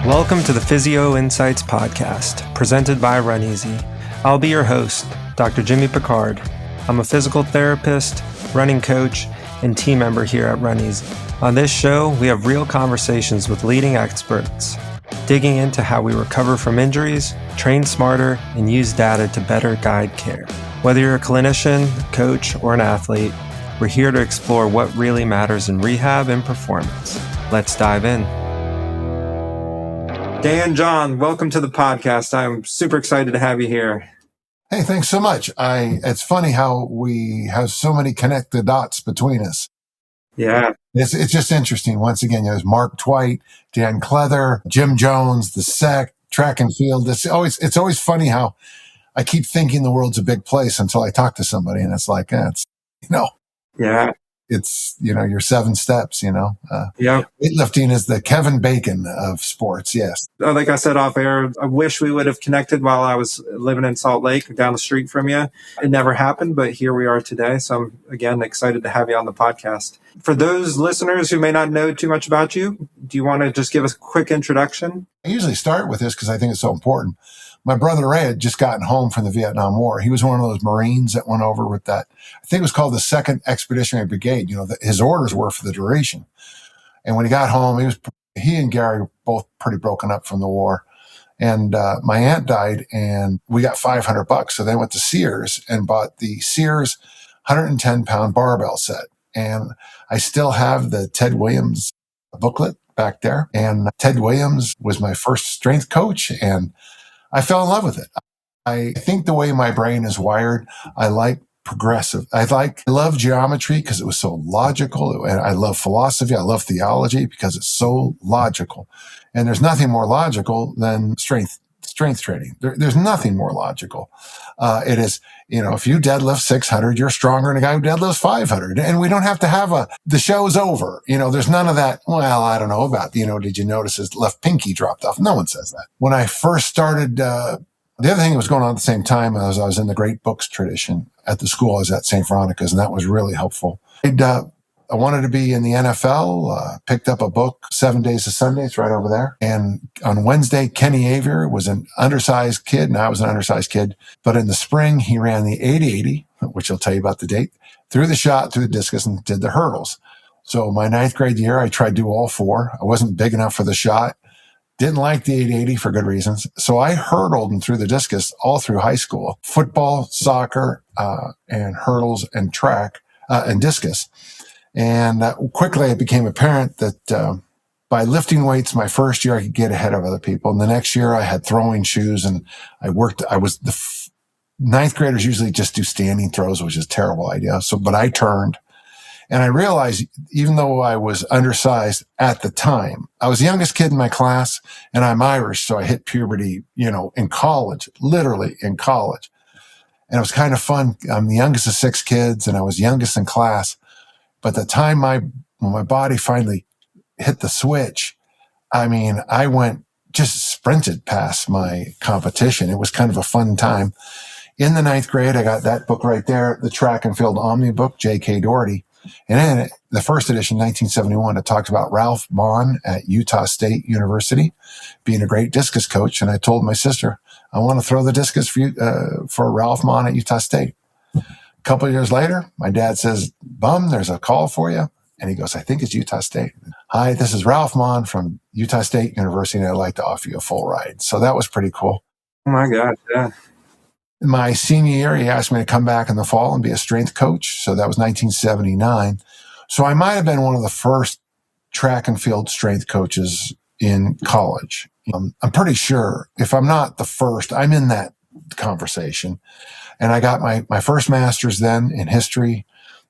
Welcome to the Physio Insights Podcast, presented by Run Easy. I'll be your host, Dr. Jimmy Picard. I'm a physical therapist, running coach, and team member here at Run Easy. On this show, we have real conversations with leading experts, digging into how we recover from injuries, train smarter, and use data to better guide care. Whether you're a clinician, coach, or an athlete, we're here to explore what really matters in rehab and performance. Let's dive in. Dan, John, welcome to the podcast. I'm super excited to have you here. Hey, thanks so much. It's funny how we have so many connected dots between us. Yeah. It's just interesting. Once again, there's Mark Twite, Dan Cleather, Jim Jones, the SEC, track and field. It's always funny how I keep thinking the world's a big place until I talk to somebody and it's like, Yeah. It's, your 7 steps, Yeah. Weightlifting is the Kevin Bacon of sports. Yes. Like I said off air, I wish we would have connected while I was living in Salt Lake down the street from you. It never happened, but here we are today. So I'm, again, excited to have you on the podcast. For those listeners who may not know too much about you, do you want to just give us a quick introduction? I usually start with this because I think it's so important. My brother Ray had just gotten home from the Vietnam War. He was one of those Marines that went over with that. I think it was called the 2nd Expeditionary Brigade. His orders were for the duration. And when he got home, he and Gary were both pretty broken up from the war. And my aunt died, and we got $500. So they went to Sears and bought the Sears 110-pound barbell set. And I still have the Ted Williams booklet back there. And Ted Williams was my first strength coach, and I fell in love with it. I think the way my brain is wired, I like progressive. I love geometry because it was so logical. And I love philosophy. I love theology because it's so logical. And there's nothing more logical than strength training. There's nothing more logical. It is, if you deadlift 600, you're stronger than a guy who deadlifts 500. And we don't have to have the show's over. There's none of that. Well, I don't know about, did you notice his left pinky dropped off? No one says that. When I first started, the other thing that was going on at the same time was I was in the great books tradition at the school. I was at St. Veronica's, and that was really helpful. I wanted to be in the NFL, picked up a book, 7 Days to Sunday. It's right over there. And on Wednesday, Kenny Avier was an undersized kid, and I was an undersized kid. But in the spring, he ran the 80-80, which I'll tell you about the date, threw the shot, threw the discus, and did the hurdles. So my 9th grade year, I tried to do all 4. I wasn't big enough for the shot. Didn't like the 80-80 for good reasons. So I hurdled and threw the discus all through high school. Football, soccer, and hurdles and track and discus. And quickly it became apparent that by lifting weights my first year, I could get ahead of other people. And the next year I had throwing shoes, and I was the 9th graders usually just do standing throws, which is a terrible idea. But I turned, and I realized even though I was undersized at the time, I was the youngest kid in my class, and I'm Irish. So I hit puberty, in college, literally in college. And it was kind of fun. I'm the youngest of 6 kids, and I was youngest in class. But the time when my body finally hit the switch, I just sprinted past my competition. It was kind of a fun time. In the 9th grade, I got that book right there, the Track and Field Omni book, J.K. Doherty. And in it, the first edition, 1971, it talked about Ralph Vaughn at Utah State University being a great discus coach. And I told my sister, I want to throw the discus for Ralph Vaughn at Utah State. A couple of years later, my dad says, Bum, there's a call for you. And he goes, I think it's Utah State. Hi, this is Ralph Vaughn from Utah State University, and I'd like to offer you a full ride. So that was pretty cool. Oh my God, yeah. In my senior year, he asked me to come back in the fall and be a strength coach. So that was 1979. So I might have been one of the first track and field strength coaches in college. I'm pretty sure if I'm not the first, I'm in that conversation. And I got my first master's then in history.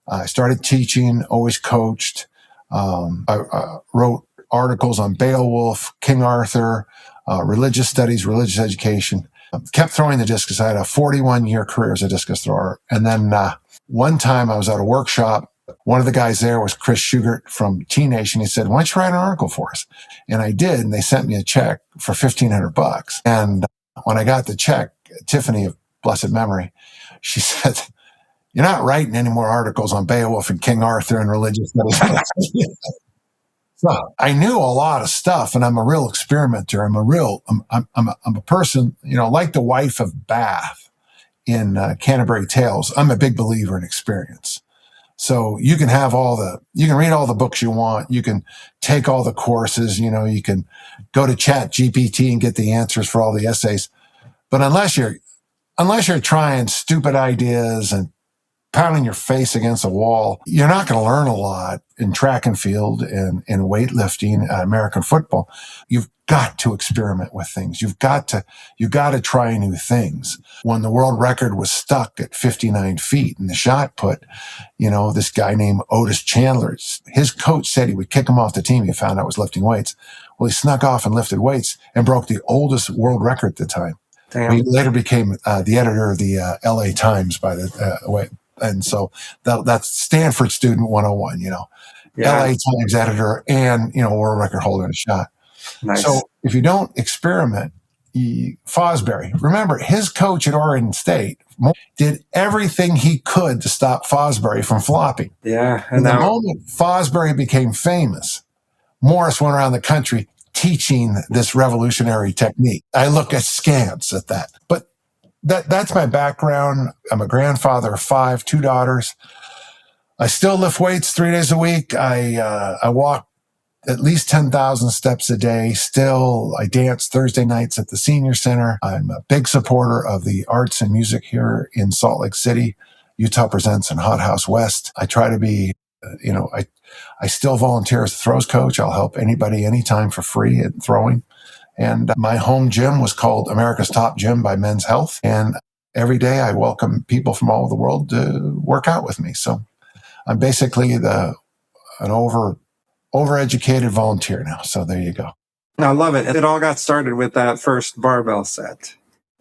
I started teaching, always coached. I wrote articles on Beowulf, King Arthur, religious studies, religious education. Kept throwing the discus. I had a 41-year career as a discus thrower. And then one time I was at a workshop. One of the guys there was Chris Schugert from T Nation. He said, why don't you write an article for us? And I did. And they sent me a check for $1,500. And when I got the check, Tiffany of blessed memory, she said, you're not writing any more articles on Beowulf and King Arthur and religious studies. So I knew a lot of stuff, and I'm a real experimenter. I'm a person, like the wife of Bath in Canterbury Tales. I'm a big believer in experience. So you can you can read all the books you want. You can take all the courses, you can go to Chat GPT and get the answers for all the essays. But unless you're trying stupid ideas and pounding your face against a wall, you're not going to learn a lot in track and field and in weightlifting, American football. You've got to experiment with things. You've got to try new things. When the world record was stuck at 59 feet in the shot put, this guy named Otis Chandler, his coach said he would kick him off the team. He found out was lifting weights. Well, he snuck off and lifted weights and broke the oldest world record at the time. Damn. He later became the editor of the LA Times by the way. And so that's Stanford student 101, LA Times editor and, world record holder in a shot. Nice. So if you don't experiment, Fosbury, remember his coach at Oregon State did everything he could to stop Fosbury from flopping. Yeah. And the moment Fosbury became famous, Morris went around the country teaching this revolutionary technique. I look askance at that. But that's my background. I'm a grandfather of 5, 2 daughters. I still lift weights 3 days a week. I walk at least 10,000 steps a day. Still, I dance Thursday nights at the senior center. I'm a big supporter of the arts and music here in Salt Lake City. Utah Presents and Hot House West. I try to be, I still volunteer as a throws coach. I'll help anybody anytime for free at throwing. And my home gym was called America's Top Gym by Men's Health. And every day I welcome people from all over the world to work out with me. So I'm basically an overeducated volunteer now. So there you go. I love it. It all got started with that first barbell set.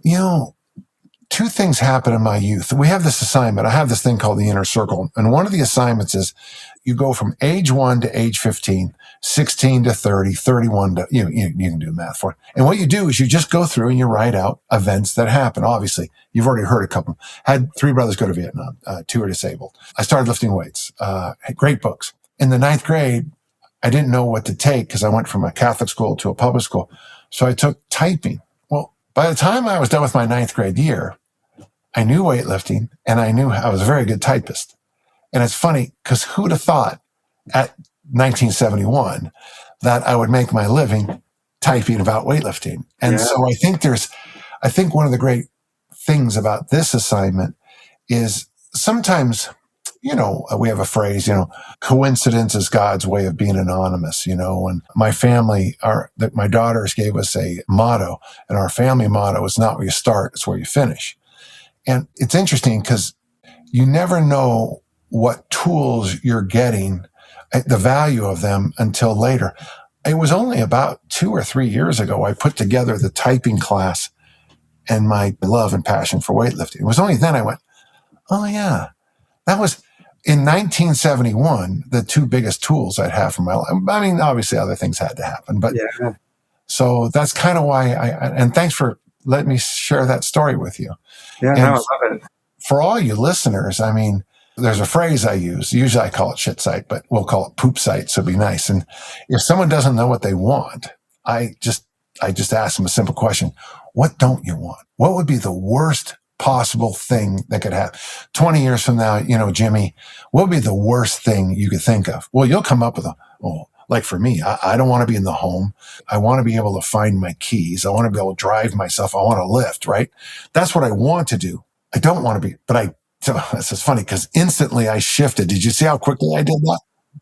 2 things happened in my youth. We have this assignment. I have this thing called the inner circle. And one of the assignments is you go from age 1 to age 15, 16 to 30, 31 to, you can do math for it. And what you do is you just go through and you write out events that happen. Obviously, you've already heard a couple. Had 3 brothers go to Vietnam. 2 are disabled. I started lifting weights. Had great books. In the 9th grade, I didn't know what to take because I went from a Catholic school to a public school. So I took typing. Well, by the time I was done with my 9th grade year, I knew weightlifting and I knew I was a very good typist. And it's funny because who'd have thought at 1971 that I would make my living typing about weightlifting. And so I think one of the great things about this assignment is sometimes, we have a phrase, coincidence is God's way of being anonymous, and my family my daughters gave us a motto, and our family motto is not where you start, it's where you finish. And it's interesting because you never know what tools you're getting, the value of them until later. It was only about 2 or 3 years ago I put together the typing class and my love and passion for weightlifting. It was only then I went, oh yeah, that was in 1971, the 2 biggest tools I'd have for my life. I mean, obviously other things had to happen, but so that's kind of why and thanks for letting me share that story with you. Yeah, and I love it. For all you listeners, I mean, there's a phrase I use. Usually I call it shit site, but we'll call it poop site. So it'd be nice. And if someone doesn't know what they want, I just ask them a simple question. What don't you want? What would be the worst possible thing that could happen? 20 years from now, Jimmy, what would be the worst thing you could think of? Well, you'll come up with like for me, I don't want to be in the home. I want to be able to find my keys. I want to be able to drive myself. I want to lift, right? That's what I want to do. I don't want to be, so this is funny because instantly I shifted. Did you see how quickly I did that?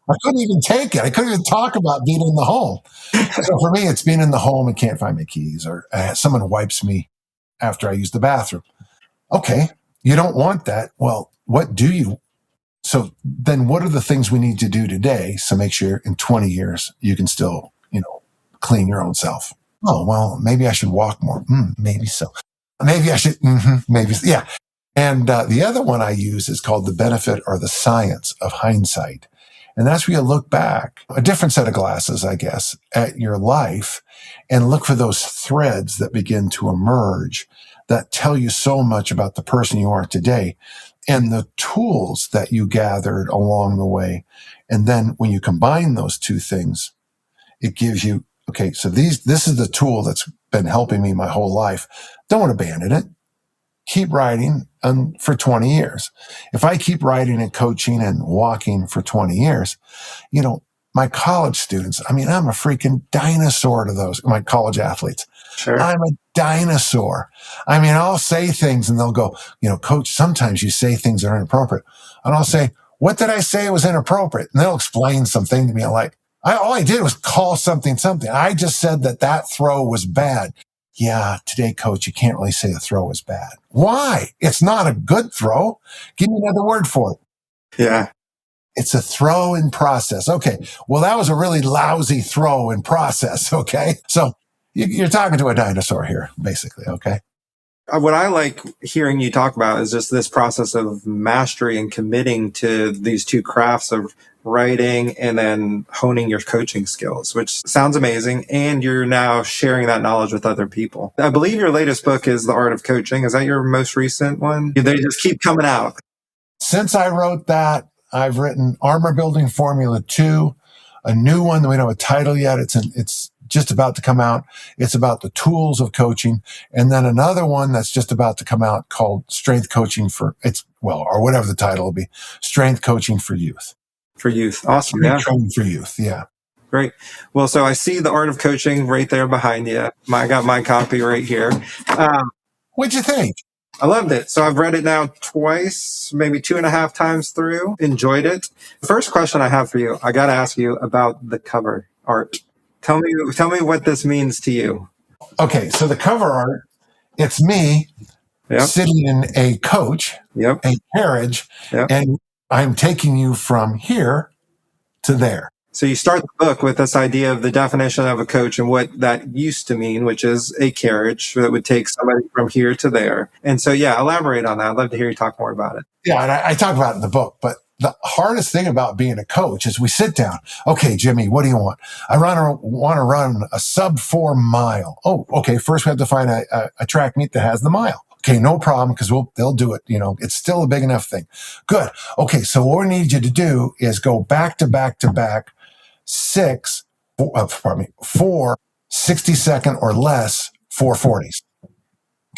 I couldn't even take it. I couldn't even talk about being in the home. So for me, it's being in the home and can't find my keys, or someone wipes me after I use the bathroom. Okay, you don't want that. Well, what do you? So then what are the things we need to do today to make sure in 20 years you can still, clean your own self? Oh, well, maybe I should walk more. Maybe so. Maybe I should, maybe, yeah. And the other one I use is called the benefit or the science of hindsight. And that's where you look back, a different set of glasses, I guess, at your life and look for those threads that begin to emerge that tell you so much about the person you are today and the tools that you gathered along the way. And then when you combine those 2 things, it gives you, okay, so this is the tool that's been helping me my whole life. Don't abandon it. Keep writing for 20 years. If I keep writing and coaching and walking for 20 years, my college students, I'm a freaking dinosaur to those, my college athletes. Sure. I'm a dinosaur. I'll say things and they'll go, coach, sometimes you say things that are inappropriate. And I'll say, what did I say was inappropriate? And they'll explain something to me. I'm like, all I did was call something. I just said that throw was bad. Yeah, today, coach, you can't really say a throw is bad. Why? It's not a good throw. Give me another word for it. Yeah. It's a throw in process. Okay. Well, that was a really lousy throw in process. Okay. So you're talking to a dinosaur here, basically. Okay. What I like hearing you talk about is just this process of mastery and committing to these two crafts of writing and then honing your coaching skills, which sounds amazing. And you're now sharing that knowledge with other people. I believe your latest book is The Art of Coaching. Is that your most recent one? They just keep coming out. Since I wrote that, I've written Armor Building Formula 2, a new one that we don't have a title yet. It's just about to come out. It's about the tools of coaching. And then another one that's just about to come out called Strength Coaching or whatever the title will be, Strength Coaching for Youth. For youth. Awesome. Strength training for youth. Yeah. Great. Well, so I see The Art of Coaching right there behind you. I got my copy right here. What'd you think? I loved it. So I've read it now twice, maybe 2.5 times through. Enjoyed it. The first question I have for you, I got to ask you about the cover art. Tell me what this means to you. Okay. So the cover art, it's me sitting in a coach, a carriage, and I'm taking you from here to there. So you start the book with this idea of the definition of a coach and what that used to mean, which is a carriage that would take somebody from here to there. And so, elaborate on that. I'd love to hear you talk more about it. Yeah, and I talk about it in the book, but the hardest thing about being a coach is we sit down. Okay, Jimmy, what do you want? I want to run a sub 4 mile. Oh, okay. First we have to find a track meet that has the mile. Okay, no problem, because they'll do it. It's still a big enough thing. Good. Okay, so what we need you to do is go back to back to back 4 60-second or less 440s.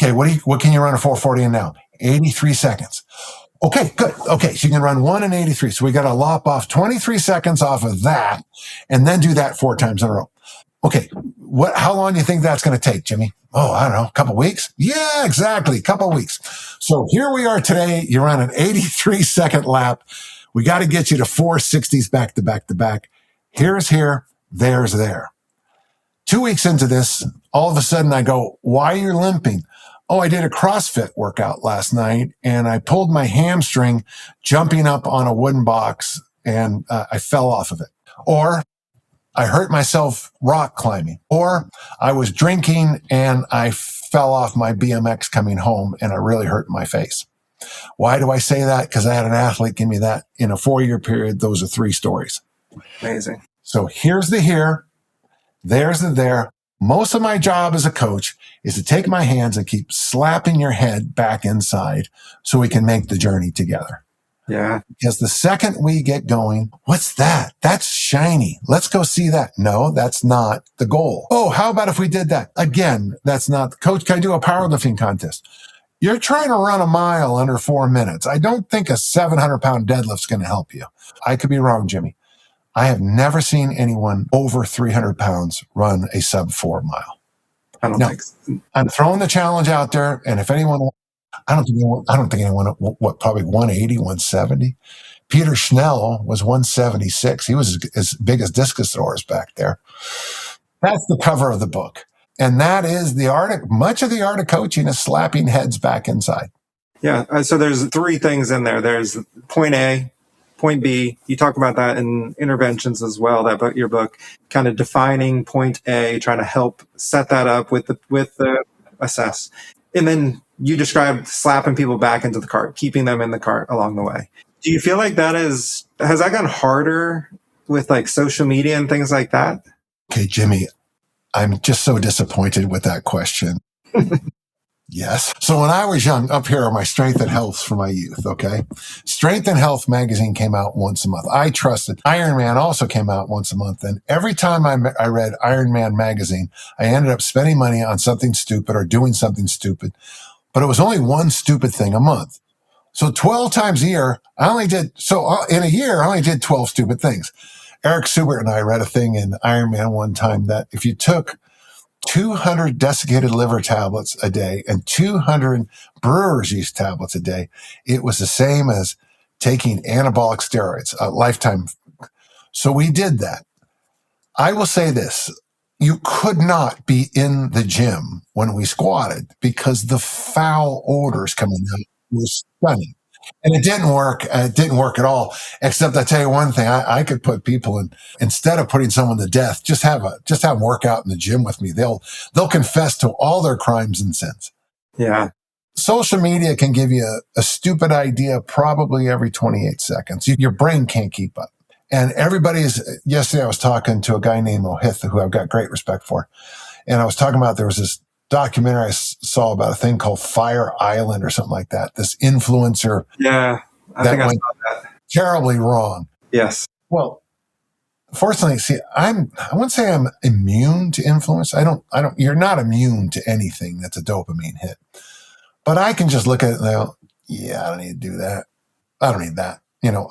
Okay, what can you run a 440 in now? 83 seconds. Okay, good. Okay, so you can run 1 in 83. So we got to lop off 23 seconds off of that and then do that 4 times in a row. Okay, how long do you think that's going to take, Jimmy? Oh, I don't know, a couple weeks? Yeah, exactly, a couple weeks. So here we are today. You're on an 83-second lap. We got to get you to 460s back to back to back. Here's here, there's there. 2 weeks into this, all of a sudden I go, why are you limping? Oh, I did a CrossFit workout last night and I pulled my hamstring jumping up on a wooden box and I fell off of it. Or I hurt myself rock climbing. Or I was drinking and I fell off my BMX coming home and I really hurt my face. Why do I say that? Because I had an athlete give me that in a 4-year period. Those are 3 stories. Amazing. So here's the here, there's the there. Most of my job as a coach is to take my hands and keep slapping your head back inside so we can make the journey together. Yeah. Because the second we get going, what's that? That's shiny. Let's go see that. No, that's not the goal. Oh, how about if we did that? Again, that's not, coach, can I do a powerlifting contest? You're trying to run a mile under 4 minutes. I don't think a 700-pound deadlift's going to help you. I could be wrong, Jimmy. I have never seen anyone over 300 pounds run a sub 4 mile. I don't think so. I'm throwing the challenge out there. And if anyone, I don't think anyone, probably 180, 170. Peter Schnell was 176. He was as big as discus throwers back there. That's the cover of the book. And that is much of the art of coaching is slapping heads back inside. Yeah. So there's 3 things in there. There's point A, point B. You talk about that in interventions as well, your book, kind of defining point A, trying to help set that up with the assess. And then you described slapping people back into the cart, keeping them in the cart along the way. Do you feel like has that gotten harder with like social media and things like that? Okay, Jimmy, I'm just so disappointed with that question. Yes. So when I was young, up here are my strength and health for my youth, okay? Strength and Health magazine came out once a month. I trusted. Iron Man also came out once a month. And every time I read Iron Man magazine, I ended up spending money on something stupid or doing something stupid. But it was only one stupid thing a month. So 12 times a year, in a year, I only did 12 stupid things. Eric Subert and I read a thing in Iron Man one time that if you took 200 desiccated liver tablets a day and 200 brewer's yeast tablets a day, it was the same as taking anabolic steroids, a lifetime. So we did that. I will say this. You could not be in the gym when we squatted because the foul odors coming out were stunning. And it didn't work. It didn't work at all. Except I tell you one thing, I could put people in, instead of putting someone to death, just have them work out in the gym with me. They'll confess to all their crimes and sins. Yeah. Social media can give you a stupid idea probably every 28 seconds. Your brain can't keep up. And yesterday I was talking to a guy named Mohith, who I've got great respect for. And I was talking about, there was this documentary I saw about a thing called Fire Island or something like that. This influencer. Yeah. I think I saw that. Terribly wrong. Yes. Well, fortunately, see, I wouldn't say I'm immune to influence. You're not immune to anything that's a dopamine hit. But I can just look at it and go, yeah, I don't need to do that. I don't need that.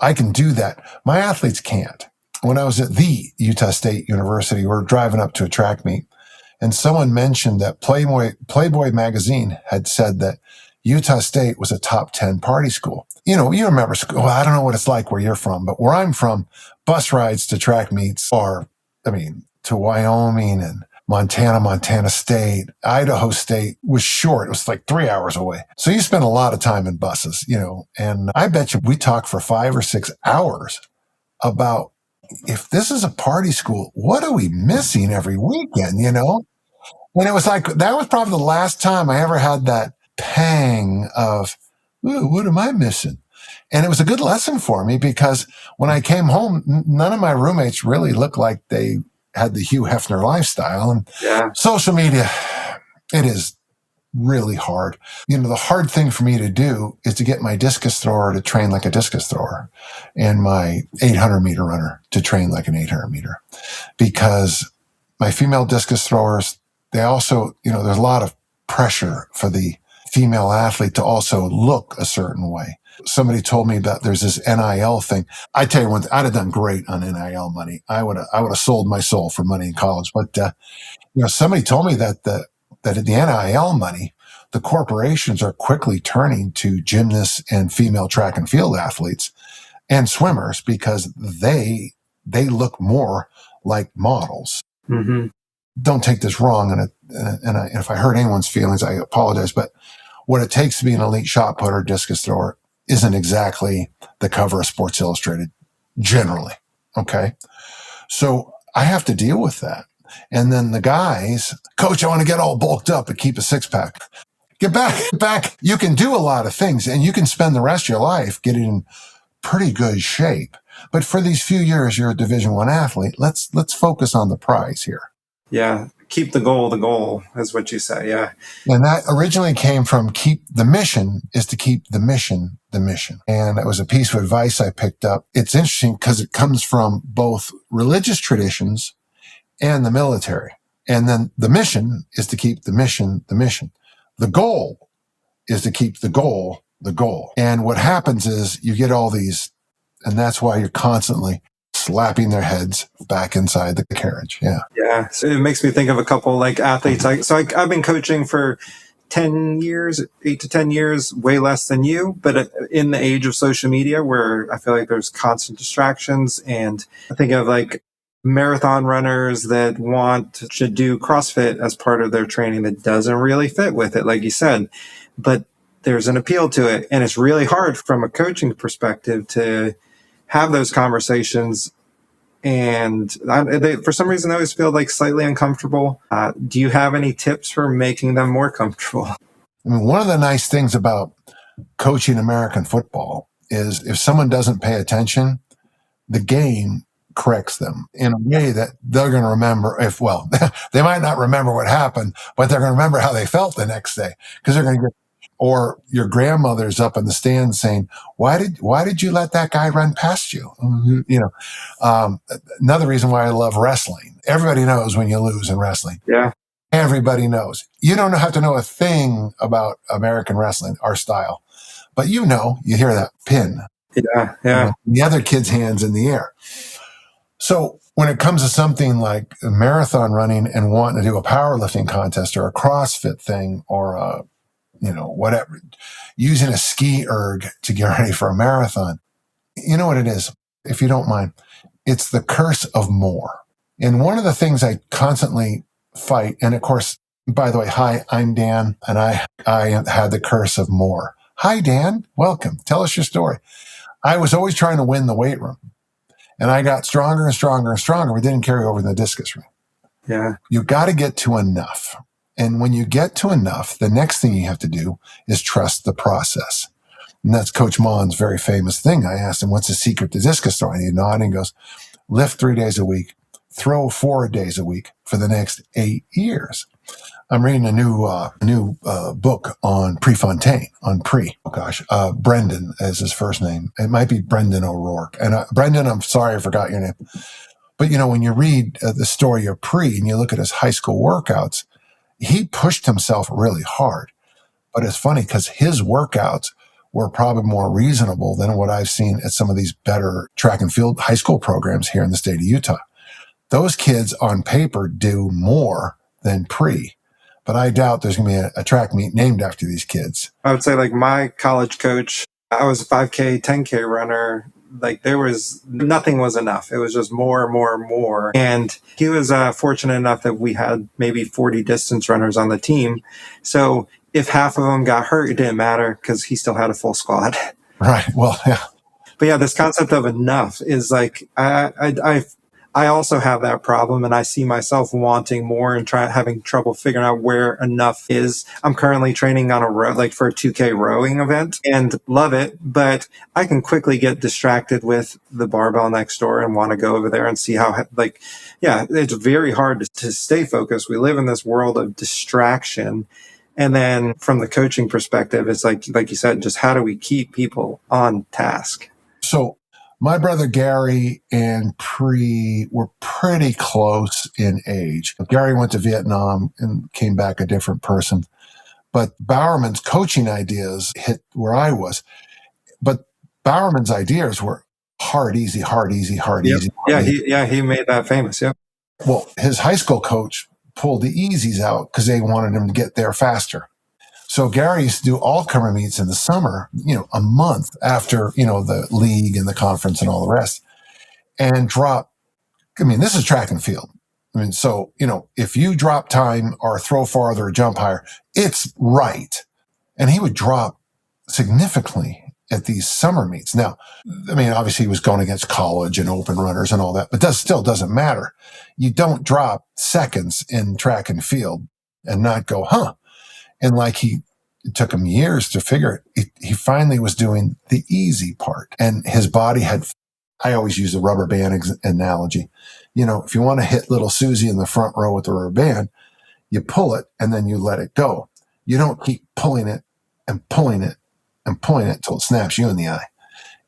I can do that. My athletes can't. When I was at the Utah State University, we were driving up to a track meet, and someone mentioned that Playboy magazine had said that Utah State was a top 10 party school. You remember school. Well, I don't know what it's like where you're from, but where I'm from, bus rides to track meets to Wyoming and Montana State, Idaho State was short. It was like 3 hours away. So you spend a lot of time in buses, and I bet you we talked for 5 or 6 hours about, if this is a party school, what are we missing every weekend, And it was like, that was probably the last time I ever had that pang of, ooh, what am I missing? And it was a good lesson for me because when I came home, none of my roommates really looked like they had the Hugh Hefner lifestyle. And social media, it is really hard. The hard thing for me to do is to get my discus thrower to train like a discus thrower and my 800 meter runner to train like an 800 meter, because my female discus throwers, they also, there's a lot of pressure for the female athlete to also look a certain way. Somebody told me that there's this NIL thing. I tell you one thing, I'd have done great on NIL money. I would have sold my soul for money in college. But somebody told me that the NIL money, the corporations are quickly turning to gymnasts and female track and field athletes and swimmers because they look more like models. Mm-hmm. Don't take this wrong, and if I hurt anyone's feelings, I apologize. But what it takes to be an elite shot putter, discus thrower, isn't exactly the cover of Sports Illustrated, generally. Okay, so I have to deal with that. And then the guys, coach, I want to get all bulked up and keep a six pack. Get back. You can do a lot of things, and you can spend the rest of your life getting in pretty good shape. But for these few years, you're a Division I athlete. Let's focus on the prize here. Yeah. Keep the goal is what you say. Yeah. And that originally came from the mission is to keep the mission the mission. And it was a piece of advice I picked up. It's interesting because it comes from both religious traditions and the military. And then the mission is to keep the mission the mission. The goal is to keep the goal the goal. And what happens is you get all these, and that's why you're constantly slapping their heads back inside the carriage. Yeah. Yeah. So it makes me think of a couple like athletes. I've been coaching for 10 years, 8 to 10 years, way less than you, but in the age of social media where I feel like there's constant distractions. And I think of like marathon runners that should do CrossFit as part of their training that doesn't really fit with it, like you said, but there's an appeal to it. And it's really hard from a coaching perspective to have those conversations. And for some reason, I always feel like slightly uncomfortable. Do you have any tips for making them more comfortable? I mean, one of the nice things about coaching American football is if someone doesn't pay attention, the game corrects them in a way that they're going to remember they might not remember what happened, but they're going to remember how they felt the next day because they're going to get, or your grandmother's up in the stand saying, why did you let that guy run past you? Another reason why I love wrestling. Everybody knows when you lose in wrestling. Yeah. Everybody knows. You don't have to know a thing about American wrestling, our style, but you hear that pin. Yeah. The other kid's hands in the air. So when it comes to something like marathon running and wanting to do a powerlifting contest or a CrossFit thing or whatever, using a ski erg to get ready for a marathon, you know what it is, if you don't mind, it's the curse of more. And one of the things I constantly fight, and of course, by the way, hi, I'm Dan, and I had the curse of more. Hi, Dan. Welcome. Tell us your story. I was always trying to win the weight room, and I got stronger and stronger and stronger. We didn't carry over in the discus ring. Yeah. You got to get to enough. And when you get to enough, the next thing you have to do is trust the process. And that's Coach Mon's very famous thing. I asked him, what's the secret to discus throwing? He nodded and goes, lift 3 days a week, throw 4 days a week for the next 8 years. I'm reading a new book on Prefontaine, Brendan is his first name. It might be Brendan O'Rourke. And Brendan, I'm sorry I forgot your name. But, when you read the story of Pre and you look at his high school workouts, he pushed himself really hard. But it's funny because his workouts were probably more reasonable than what I've seen at some of these better track and field high school programs here in the state of Utah. Those kids on paper do more than Pre. But I doubt there's going to be a track meet named after these kids. I would say like my college coach, I was a 5K, 10K runner. Like nothing was enough. It was just more. And he was fortunate enough that we had maybe 40 distance runners on the team. So if half of them got hurt, it didn't matter because he still had a full squad. Right. Well, yeah. But yeah, this concept of enough is like, I also have that problem, and I see myself wanting more and having trouble figuring out where enough is. I'm currently training on for a 2K rowing event and love it, but I can quickly get distracted with the barbell next door and want to go over there and see how, it's very hard to stay focused. We live in this world of distraction. And then from the coaching perspective, it's like you said, just how do we keep people on task? So my brother Gary and Pre were pretty close in age. Gary went to Vietnam and came back a different person. But Bowerman's coaching ideas hit where I was. But Bowerman's ideas were hard, easy, hard, easy, hard, yep. easy. Hard, he made that famous. Yep. Well, his high school coach pulled the easies out because they wanted him to get there faster. So Gary used to do all-comer meets in the summer, a month after, the league and the conference and all the rest, and this is track and field. So, if you drop time or throw farther or jump higher, it's right. And he would drop significantly at these summer meets. Now, obviously he was going against college and open runners and all that, but that still doesn't matter. You don't drop seconds in track and field and not go, And it took him years to figure it. He finally was doing the easy part. And his body I always use the rubber band analogy. If you want to hit little Susie in the front row with the rubber band, you pull it and then you let it go. You don't keep pulling it and pulling it and pulling it until it snaps you in the eye.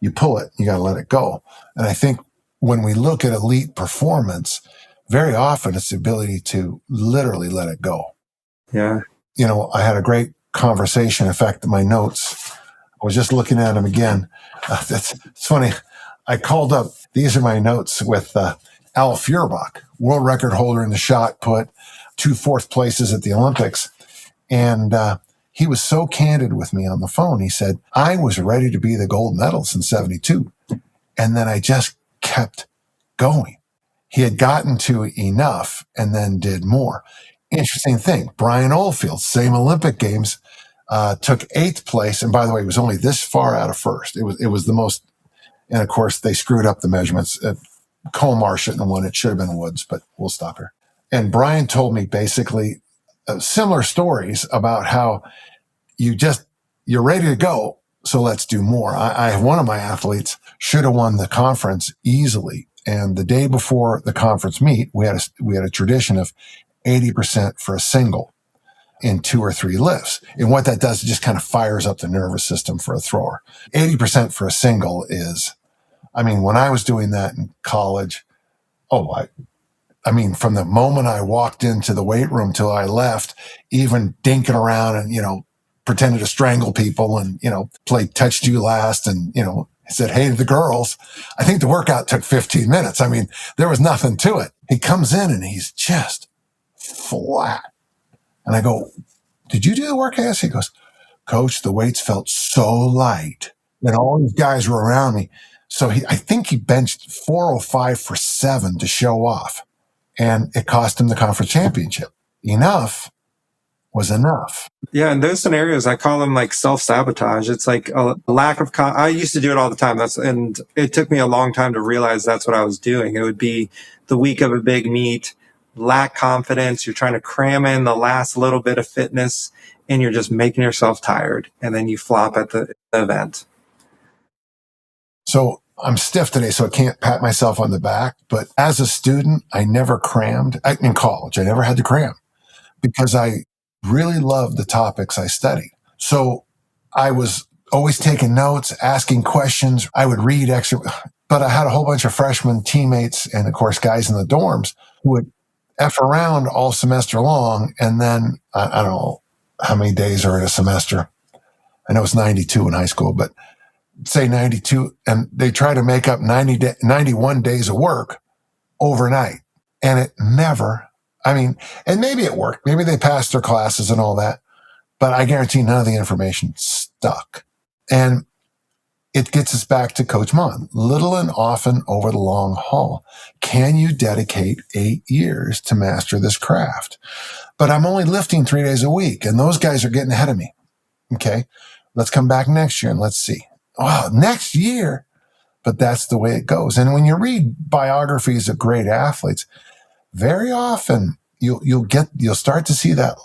You pull it, you got to let it go. And I think when we look at elite performance, very often it's the ability to literally let it go. Yeah. I had a great conversation. In fact, my notes, I was just looking at them again. It's funny. I called up, these are my notes with Al Feuerbach, world record holder in the shot put, 2 fourth places at the Olympics. And he was so candid with me on the phone. He said, I was ready to be the gold medalist in 72. And then I just kept going. He had gotten to enough and then did more. Interesting thing, Brian Oldfield, same Olympic Games, took 8th place. And by the way, it was only this far out of first. It was the most, and of course they screwed up the measurements. Colmar shouldn't have won. It should have been Woods, but we'll stop here. And Brian told me basically similar stories about how you're ready to go. So let's do more. I one of my athletes should have won the conference easily. And the day before the conference meet, we had a tradition of 80% for a single in 2 or 3 lifts. And what that does, it just kind of fires up the nervous system for a thrower. 80% for a single is, when I was doing that in college, from the moment I walked into the weight room till I left, even dinking around and, pretended to strangle people and, play touched you last and, said, hey to the girls. I think the workout took 15 minutes. There was nothing to it. He comes in and he's just flat. And I go, did you do the workout? He goes, Coach, the weights felt so light. And all these guys were around me. So I think he benched 405 for 7 to show off. And it cost him the conference championship. Enough was enough. Yeah, in those scenarios, I call them like self-sabotage. It's like a lack of I used to do it all the time. And it took me a long time to realize that's what I was doing. It would be the week of a big meet, lack confidence. You're trying to cram in the last little bit of fitness, and you're just making yourself tired. And then you flop at the event. So I'm stiff today, so I can't pat myself on the back. But as a student, I never crammed. In college, I never had to cram because I really loved the topics I studied. So I was always taking notes, asking questions. I would read extra, but I had a whole bunch of freshman teammates and, of course, guys in the dorms who would F around all semester long. And then I don't know how many days are in a semester. I know it's 92 in high school, but say 92, and they try to make up 91 days of work overnight. And it never, and maybe it worked. Maybe they passed their classes and all that, but I guarantee none of the information stuck. And it gets us back to Coach Mon, little and often over the long haul. Can you dedicate 8 years to master this craft? But I'm only lifting 3 days a week, and those guys are getting ahead of me. Okay, let's come back next year and let's see. Wow, next year. But that's the way it goes. And when you read biographies of great athletes, very often you'll start to see that.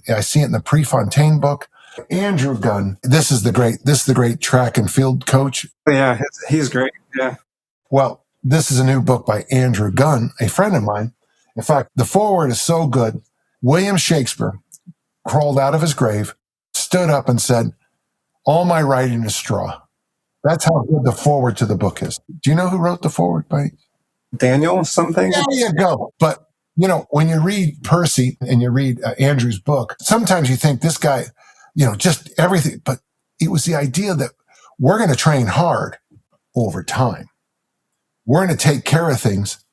I see it in the Prefontaine book. Andrew Gunn. This is the great track and field coach. Yeah, he's great. Yeah. Well, this is a new book by Andrew Gunn, a friend of mine. In fact, the foreword is so good. William Shakespeare crawled out of his grave, stood up and said, all my writing is straw. That's how good the foreword to the book is. Do you know who wrote the foreword? By Daniel something? There you go. But, when you read Percy and you read Andrew's book, sometimes you think this guy, just everything. But it was the idea that we're going to train hard over time. We're going to take care of things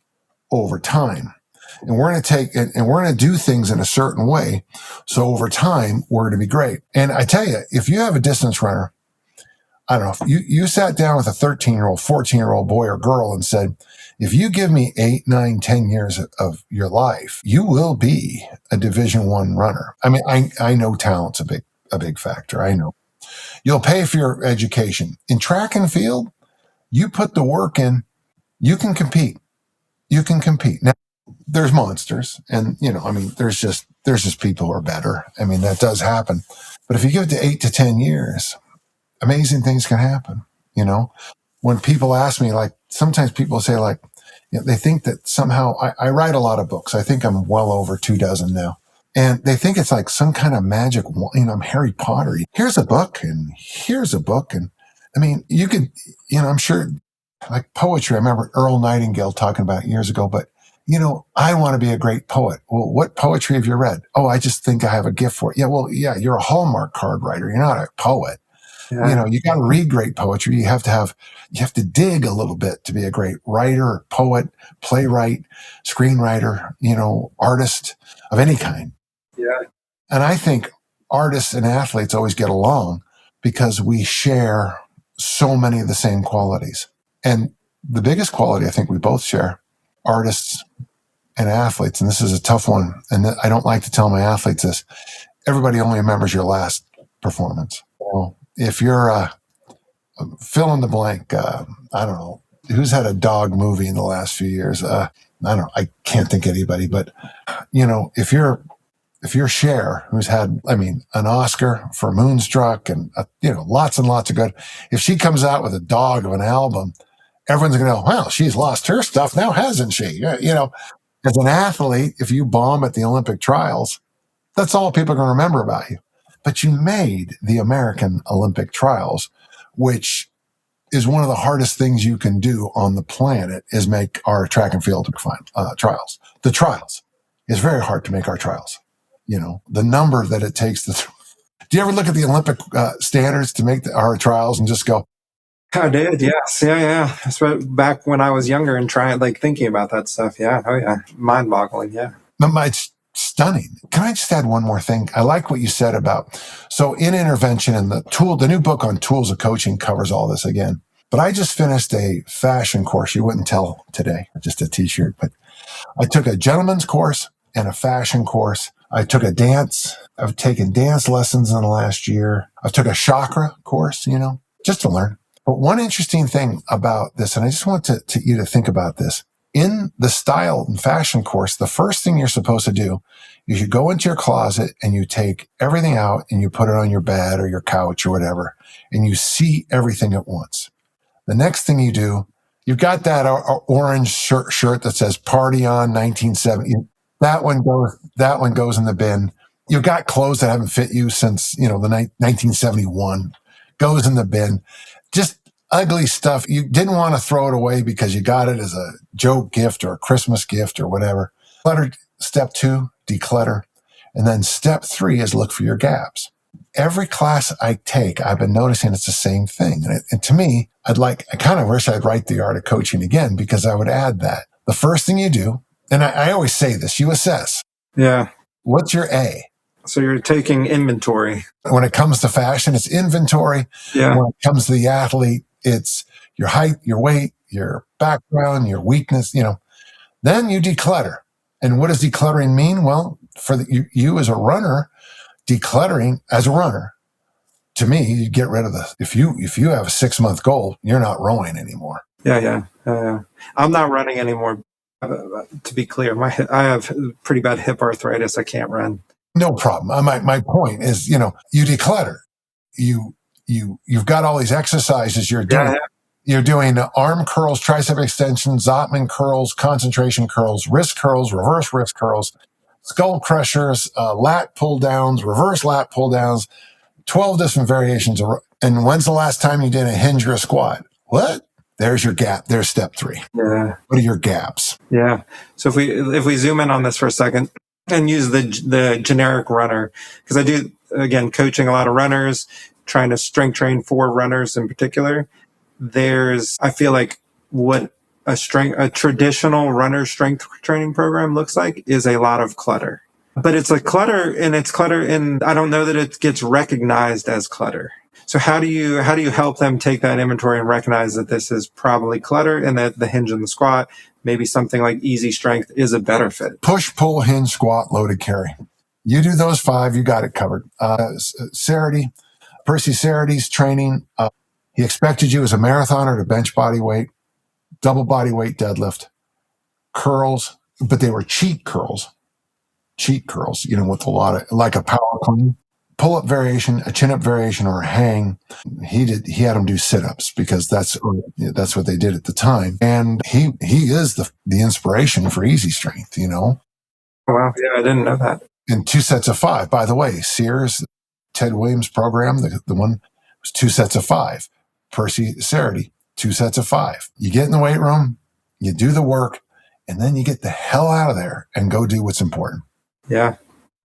over time. And we're going to do things in a certain way. So over time, we're going to be great. And I tell you, if you have a distance runner, I don't know, if you sat down with a 13-year-old, 14-year-old boy or girl and said, if you give me 8, 9, 10 years of your life, you will be a Division I runner. I know talent's a big factor. I know. You'll pay for your education. In track and field, you put the work in, you can compete. You can compete. Now, there's monsters and, there's just people who are better. That does happen. But if you give it to 8 to 10 years, amazing things can happen. When people ask me, sometimes people say they think that somehow I write a lot of books. I think I'm well over 24 now. And they think it's like some kind of magic, I'm Harry Potter. Here's a book and here's a book. And you could, I'm sure like poetry. I remember Earl Nightingale talking about it years ago, but I want to be a great poet. Well, what poetry have you read? Oh, I just think I have a gift for it. Yeah. Well, yeah, you're a Hallmark card writer. You're not a poet. Yeah. You got to read great poetry. You have to dig a little bit to be a great writer, poet, playwright, screenwriter, artist of any kind. Yeah. And I think artists and athletes always get along because we share so many of the same qualities. And the biggest quality I think we both share, artists and athletes, and this is a tough one, and I don't like to tell my athletes this, everybody only remembers your last performance. If you're fill in the blank, I don't know, who's had a dog movie in the last few years? I don't know, I can't think of anybody, but if you're Cher, who's had, an Oscar for Moonstruck and lots of good, if she comes out with a dog of an album, everyone's going to go, well, she's lost her stuff now, hasn't she? As an athlete, if you bomb at the Olympic trials, that's all people are going to remember about you. But you made the American Olympic trials, which is one of the hardest things you can do on the planet, is make our track and field trials. The trials. It's very hard to make our trials. The number that it takes to. Do you ever look at the Olympic standards to make our trials and just go? I did, yes. Yeah. That's back when I was younger and thinking about that stuff. Yeah. Oh, yeah. Mind-boggling. Yeah. It's stunning. Can I just add one more thing? I like what you said about, so in intervention, and the new book on tools of coaching covers all this again. But I just finished a fashion course. You wouldn't tell today, just a t-shirt, but I took a gentleman's course and a fashion course. I took a dance. I've taken dance lessons in the last year. I took a chakra course, just to learn. But one interesting thing about this, and I just want you to think about this, in the style and fashion course, the first thing you're supposed to do is you go into your closet and you take everything out and you put it on your bed or your couch or whatever, and you see everything at once. The next thing you do, you've got that orange shirt that says "Party On 1970." That one goes in the bin. You've got clothes that haven't fit you since the 1971. Goes in the bin. Just ugly stuff. You didn't want to throw it away because you got it as a joke gift or a Christmas gift or whatever. Clutter. Step 2, declutter. And then step 3 is look for your gaps. Every class I take, I've been noticing it's the same thing. And to me, I kind of wish I'd write The Art of Coaching again, because I would add that. The first thing you do, and I always say this, you assess. Yeah. What's your A? So you're taking inventory. When it comes to fashion, it's inventory. Yeah. When it comes to the athlete, it's your height, your weight, your background, your weakness, Then you declutter. And what does decluttering mean? Well, for you as a runner, decluttering as a runner, to me, you get rid of if you have a 6-month goal, you're not rowing anymore. Yeah. I'm not running anymore. To be clear, I have pretty bad hip arthritis. I can't run. No problem. My point is, you declutter. You've got all these exercises you're doing. Yeah. You're doing arm curls, tricep extensions, Zottman curls, concentration curls, wrist curls, reverse wrist curls, skull crushers, lat pull downs, reverse lat pull downs, 12 different variations. And when's the last time you did a hinge or a squat? What? There's your gap. There's step 3. Yeah. What are your gaps? Yeah. So if we zoom in on this for a second and use the generic runner, because I do, again, coaching a lot of runners, trying to strength train for runners in particular. I feel like what a traditional runner strength training program looks like is a lot of clutter. But it's like clutter, and I don't know that it gets recognized as clutter. So how do you help them take that inventory and recognize that this is probably clutter, and that the hinge and the squat, maybe something like easy strength, is a better fit? Push, pull, hinge, squat, loaded carry. You do those 5, you got it covered. Percy Sarity's training, he expected you as a marathoner to bench body weight, double body weight deadlift, curls, but they were cheat curls, with a lot of, like a power clean, pull-up variation, a chin-up variation, or a hang. He had them do sit-ups because that's what they did at the time. And he is the inspiration for easy strength, Oh, wow. Yeah, I didn't know that. And 2 sets of 5. By the way, Sears, Ted Williams program, the one was 2 sets of 5. Percy Sarity, 2 sets of 5. You get in the weight room, you do the work, and then you get the hell out of there and go do what's important. Yeah.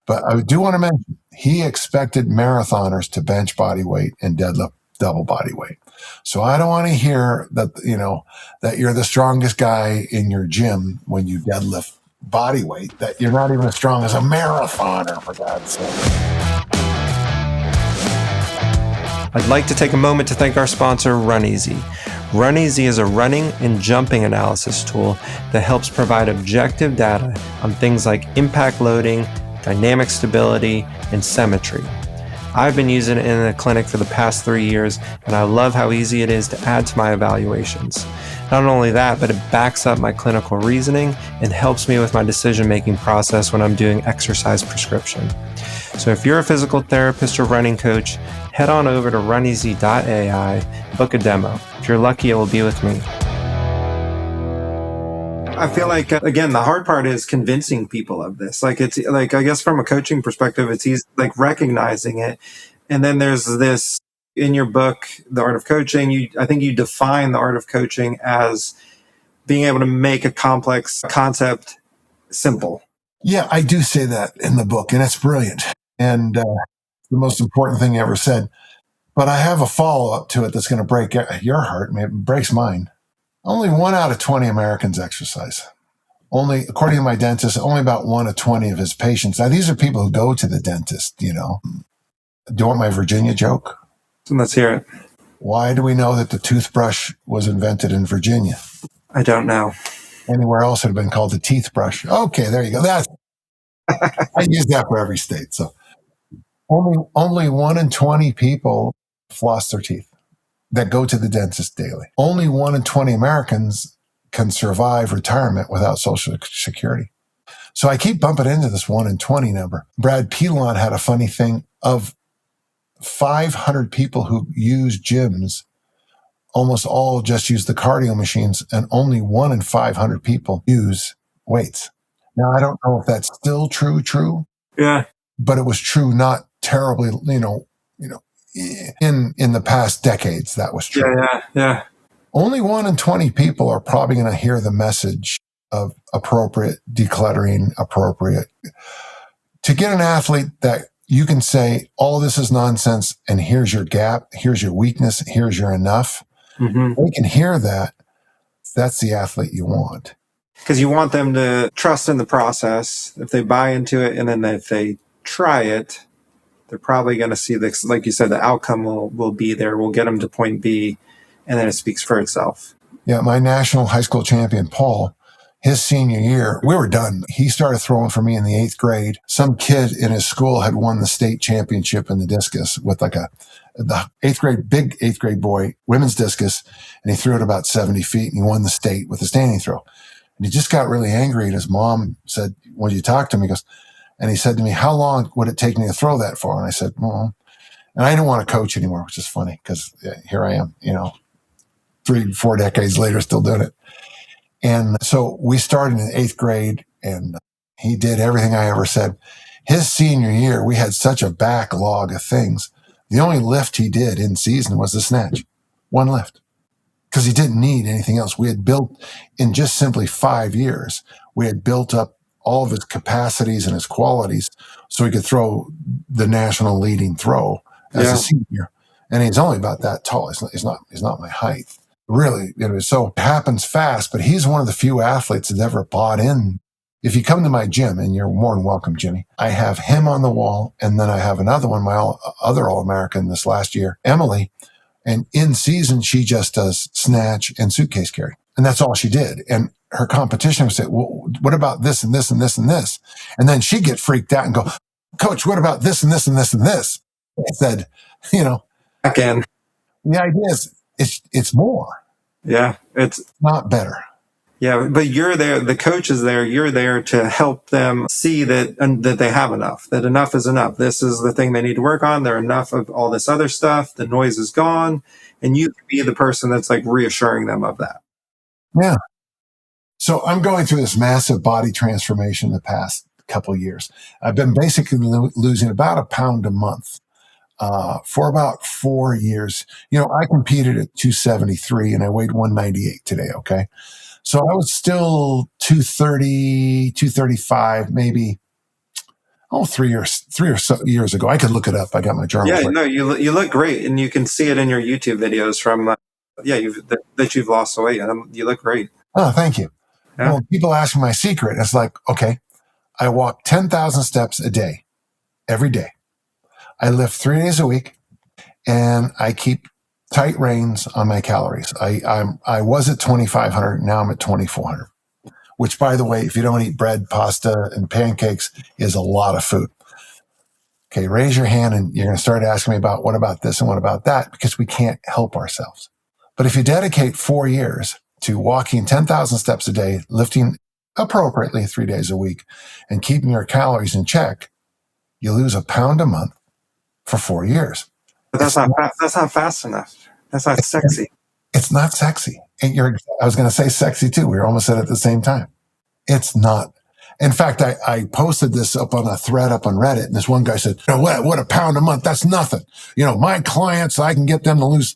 But I do want to mention, he expected marathoners to bench body weight and deadlift double body weight. So I don't want to hear that, that you're the strongest guy in your gym when you deadlift body weight, that you're not even as strong as a marathoner, for God's sake. I'd like to take a moment to thank our sponsor, RunEasy. RunEasy is a running and jumping analysis tool that helps provide objective data on things like impact loading, dynamic stability, and symmetry. I've been using it in the clinic for the past 3 years, and I love how easy it is to add to my evaluations. Not only that, but it backs up my clinical reasoning and helps me with my decision-making process when I'm doing exercise prescription. So if you're a physical therapist or running coach, head on over to runeasy.ai, book a demo. If you're lucky, it will be with me. I feel like, again, the hard part is convincing people of this. Like, it's like, I guess from a coaching perspective, it's easy, like recognizing it. And then there's this in your book, The Art of Coaching. I think you define the art of coaching as being able to make a complex concept simple. Yeah, I do say that in the book, and it's brilliant. And the most important thing you ever said. But I have a follow-up to it that's going to break your heart. Maybe it breaks mine. Only 1 out of 20 Americans exercise. Only, according to my dentist, only about 1 of 20 of his patients. Now, these are people who go to the dentist, you know. Do you want my Virginia joke? So let's hear it. Why do we know that the toothbrush was invented in Virginia? I don't know. Anywhere else it would have been called the teeth brush. Okay, there you go. I use that for every state. So only 1 in 20 people floss their teeth that go to the dentist daily. Only 1 in 20 Americans can survive retirement without Social Security. So I keep bumping into this 1 in 20 number. Brad Pilon had a funny thing of 500 people who use gyms. Almost all just use the cardio machines, and only 1 in 500 people use weights. Now, I don't know if that's still true. Yeah. But it was true not terribly, in the past decades, that was true. Yeah. Only 1 in 20 people are probably going to hear the message of appropriate decluttering, appropriate. To get an athlete that you can say, all this is nonsense, and here's your gap, here's your weakness, here's your enough. Mm-hmm. They can hear that. That's the athlete you want. Because you want them to trust in the process. If they buy into it, and then if they try it, they're probably going to see this, like you said, the outcome will be there. We'll get them to point B, and then it speaks for itself. Yeah, my national high school champion, Paul, his senior year, we were done. He started throwing for me in the 8th grade. Some kid in his school had won the state championship in the discus with the 8th grade, big 8th grade boy, women's discus, and he threw it about 70 feet, and he won the state with a standing throw. And he just got really angry, and his mom said, "Would you talk to him?" He goes, and he said to me, "How long would it take me to throw that for?" And I said, "Well," and I didn't want to coach anymore, which is funny because here I am, 3-4 decades later, still doing it. And so we started in 8th grade, and he did everything I ever said. His senior year, we had such a backlog of things. The only lift he did in season was the snatch, 1 lift, because he didn't need anything else. We had built, in just simply 5 years, we had built up all of his capacities and his qualities so he could throw the national leading throw as a senior. And he's only about that tall. He's not my height. Really, so it happens fast, but he's one of the few athletes that ever bought in. If you come to my gym, and you're more than welcome, Jimmy, I have him on the wall, and then I have another one, my other All-American this last year, Emily, and in season, she just does snatch and suitcase carry. And that's all she did. And her competition would say, "Well, what about this and this and this and this?" And then she'd get freaked out and go, "Coach, what about this and this and this and this?" I said, again, the idea is it's more. Yeah, it's not better. Yeah, but you're there, the coach is there, you're there to help them see that they have enough, that enough is enough. This is the thing they need to work on. They're enough of all this other stuff. The noise is gone. And you can be the person that's like reassuring them of that. Yeah. So I'm going through this massive body transformation the past couple of years. I've been basically losing about a pound a month. For about 4 years. I competed at 273 and I weighed 198 today. Okay. So I was still 230, 235, maybe, 3 or so years ago. I could look it up. I got my journal. Yeah, no, you look great, and you can see it in your YouTube videos from, that you've lost weight, and you look great. Oh, thank you. Yeah. Well, people ask me my secret. It's like, okay, I walk 10,000 steps a day, every day. I lift 3 days a week, and I keep tight reins on my calories. I was at 2,500. Now I'm at 2,400, which, by the way, if you don't eat bread, pasta, and pancakes, is a lot of food. Okay, raise your hand, and you're going to start asking me about what about this and what about that, because we can't help ourselves. But if you dedicate 4 years to walking 10,000 steps a day, lifting appropriately 3 days a week, and keeping your calories in check, you lose a pound a month for 4 years. But that's not fast enough. That's not sexy. It's not sexy. And I was going to say sexy too. We were almost said it at the same time. It's not. In fact, I posted this up on a thread up on Reddit, and this one guy said, what a pound a month? That's nothing. My clients, I can get them to lose.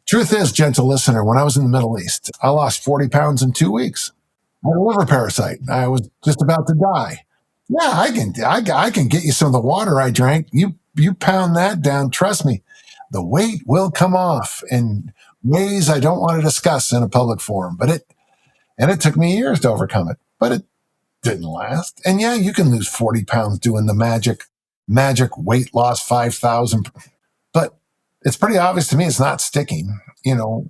Truth is, gentle listener, when I was in the Middle East, I lost 40 pounds in 2 weeks. I had a liver parasite. I was just about to die. Yeah, I can get you some of the water I drank. You pound that down. Trust me, the weight will come off in ways I don't want to discuss in a public forum. But it took me years to overcome it. But it didn't last. And yeah, you can lose 40 pounds doing the magic weight loss 5,000. But it's pretty obvious to me it's not sticking.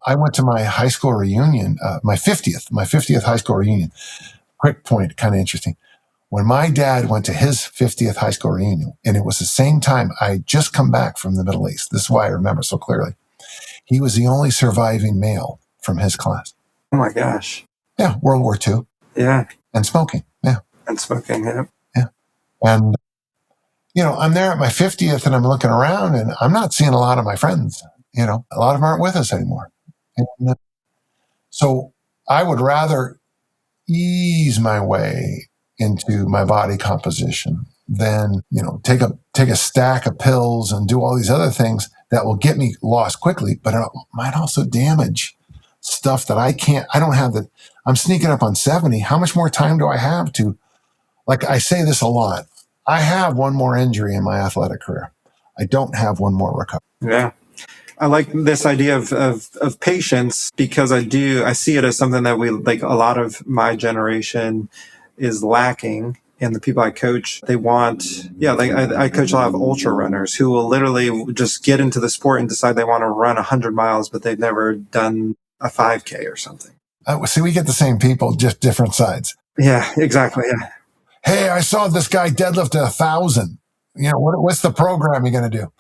I went to my high school reunion, my 50th high school reunion. Quick point, kind of interesting. When my dad went to his 50th high school reunion, and it was the same time I had just come back from the Middle East. This is why I remember so clearly. He was the only surviving male from his class. Oh my gosh. Yeah, World War II. Yeah. And smoking. Yeah. And smoking, yeah. Yeah. And, I'm there at my 50th and I'm looking around and I'm not seeing a lot of my friends. A lot of them aren't with us anymore. And so I would rather ease my way into my body composition than, take a stack of pills and do all these other things that will get me lost quickly, but it might also damage stuff that I don't have I'm sneaking up on 70. How much more time do I have to, like I say this a lot, I have one more injury in my athletic career. I don't have one more recovery. Yeah. I like this idea of patience because I see it as something that we, like a lot of my generation is lacking. And the people I coach, they want, I coach a lot of ultra runners who will literally just get into the sport and decide they want to run 100 miles, but they've never done a 5K or something. See, we get the same people, just different sides. Yeah, exactly. Yeah. Hey, I saw this guy deadlift 1,000. What's the program you're going to do?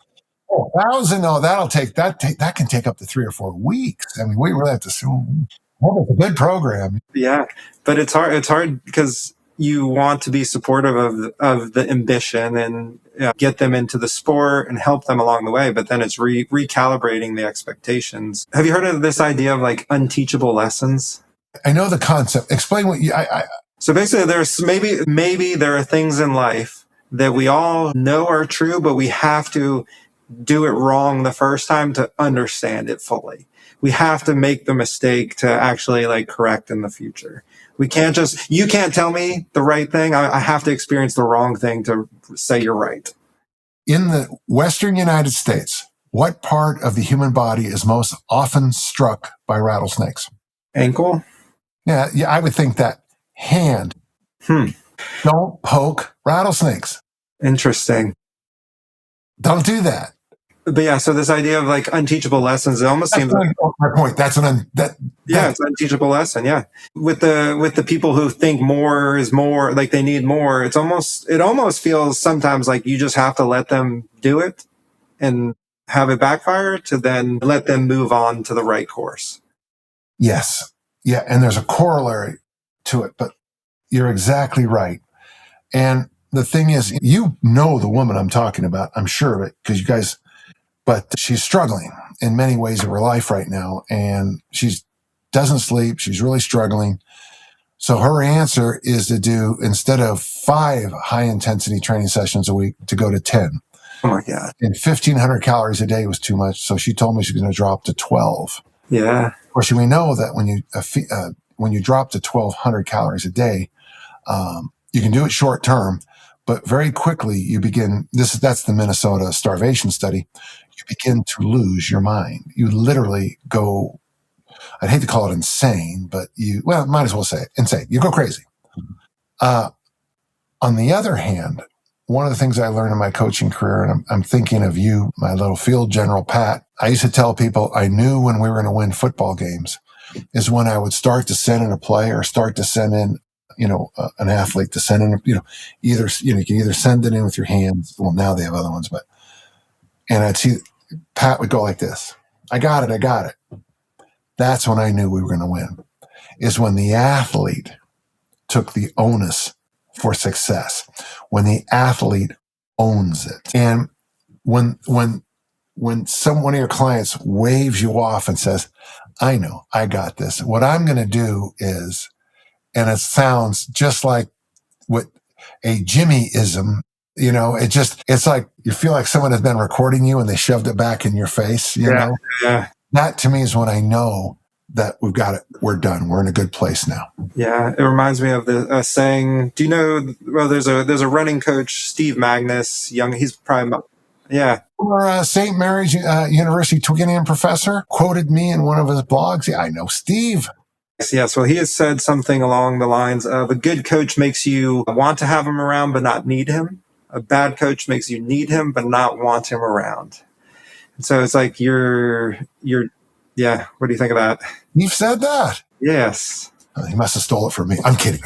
1,000? No, that can take up to 3 or 4 weeks. I mean, we really have to see. It's a good program. Yeah, but it's hard. It's hard because you want to be supportive of the ambition and get them into the sport and help them along the way. But then it's recalibrating the expectations. Have you heard of this idea of like unteachable lessons? I know the concept. Explain what you. So basically, there's maybe there are things in life that we all know are true, but we have to do it wrong the first time to understand it fully. We have to make the mistake to actually like correct in the future. You can't tell me the right thing. I have to experience the wrong thing to say you're right. In the Western United States, what part of the human body is most often struck by rattlesnakes? Ankle? Yeah, I would think that. Hand. Don't poke rattlesnakes. Interesting. Don't do that. But yeah, so this idea of like unteachable lessons, it almost seems like my point. It's an unteachable lesson. Yeah, with the people who think more is more, like they need more. It almost feels sometimes like you just have to let them do it and have it backfire to then let them move on to the right course. Yes, yeah, and there's a corollary to it, but you're exactly right. And the thing is, the woman I'm talking about. I'm sure of it because you guys. But she's struggling in many ways of her life right now, and she doesn't sleep. She's really struggling. So her answer is to do, instead of 5 high-intensity training sessions a week, to go to 10. Oh, my God. And 1,500 calories a day was too much, so she told me she's going to drop to 12. Yeah. Of course, we know that when you drop to 1,200 calories a day, you can do it short-term, but very quickly you begin, that's the Minnesota starvation study, you begin to lose your mind. You literally go, I'd hate to call it insane, but might as well say it, insane. You go crazy. On the other hand, one of the things I learned in my coaching career, and I'm thinking of you, my little field general, Pat, I used to tell people I knew when we were going to win football games is when I would start to send in a play or start to send in an athlete to send in, you can either send it in with your hands. Well, now they have other ones, and I'd see Pat would go like this. I got it. That's when I knew we were going to win, is when the athlete took the onus for success, when the athlete owns it. And when one of your clients waves you off and says, I know, I got this. What I'm going to do is, and it sounds just like what a Jimmy-ism, it's like you feel like someone has been recording you and they shoved it back in your face, Yeah. Yeah. That to me is when I know that we've got it. We're done. We're in a good place now. Yeah. It reminds me of the saying, do you know, well, there's a running coach, Steve Magnus, he's probably, yeah. Or St. Mary's University Twickenham professor quoted me in one of his blogs. Yeah, I know Steve. Yes, well, he has said something along the lines of a good coach makes you want to have him around but not need him. A bad coach makes you need him but not want him around. And so it's like yeah, what do you think of that? You've said that. Yes. He must have stole it from me. I'm kidding.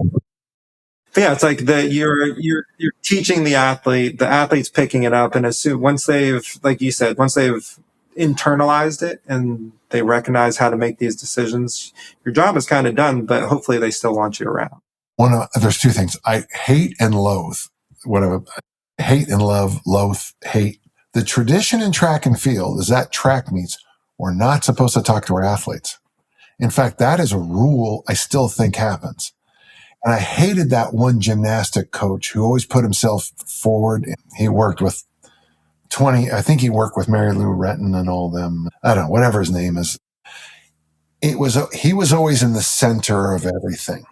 But yeah, it's like you're teaching the athlete's picking it up, and once they've, like you said, once they've internalized it and they recognize how to make these decisions, your job is kind of done, but hopefully they still want you around. There's two things. I hate and loathe. Hate and love, loathe, hate. The tradition in track and field is that track meets, we're not supposed to talk to our athletes. In fact, that is a rule I still think happens. And I hated that one gymnastic coach who always put himself forward. He worked with I think he worked with Mary Lou Retton and all them. I don't know, whatever his name is. He was always in the center of everything.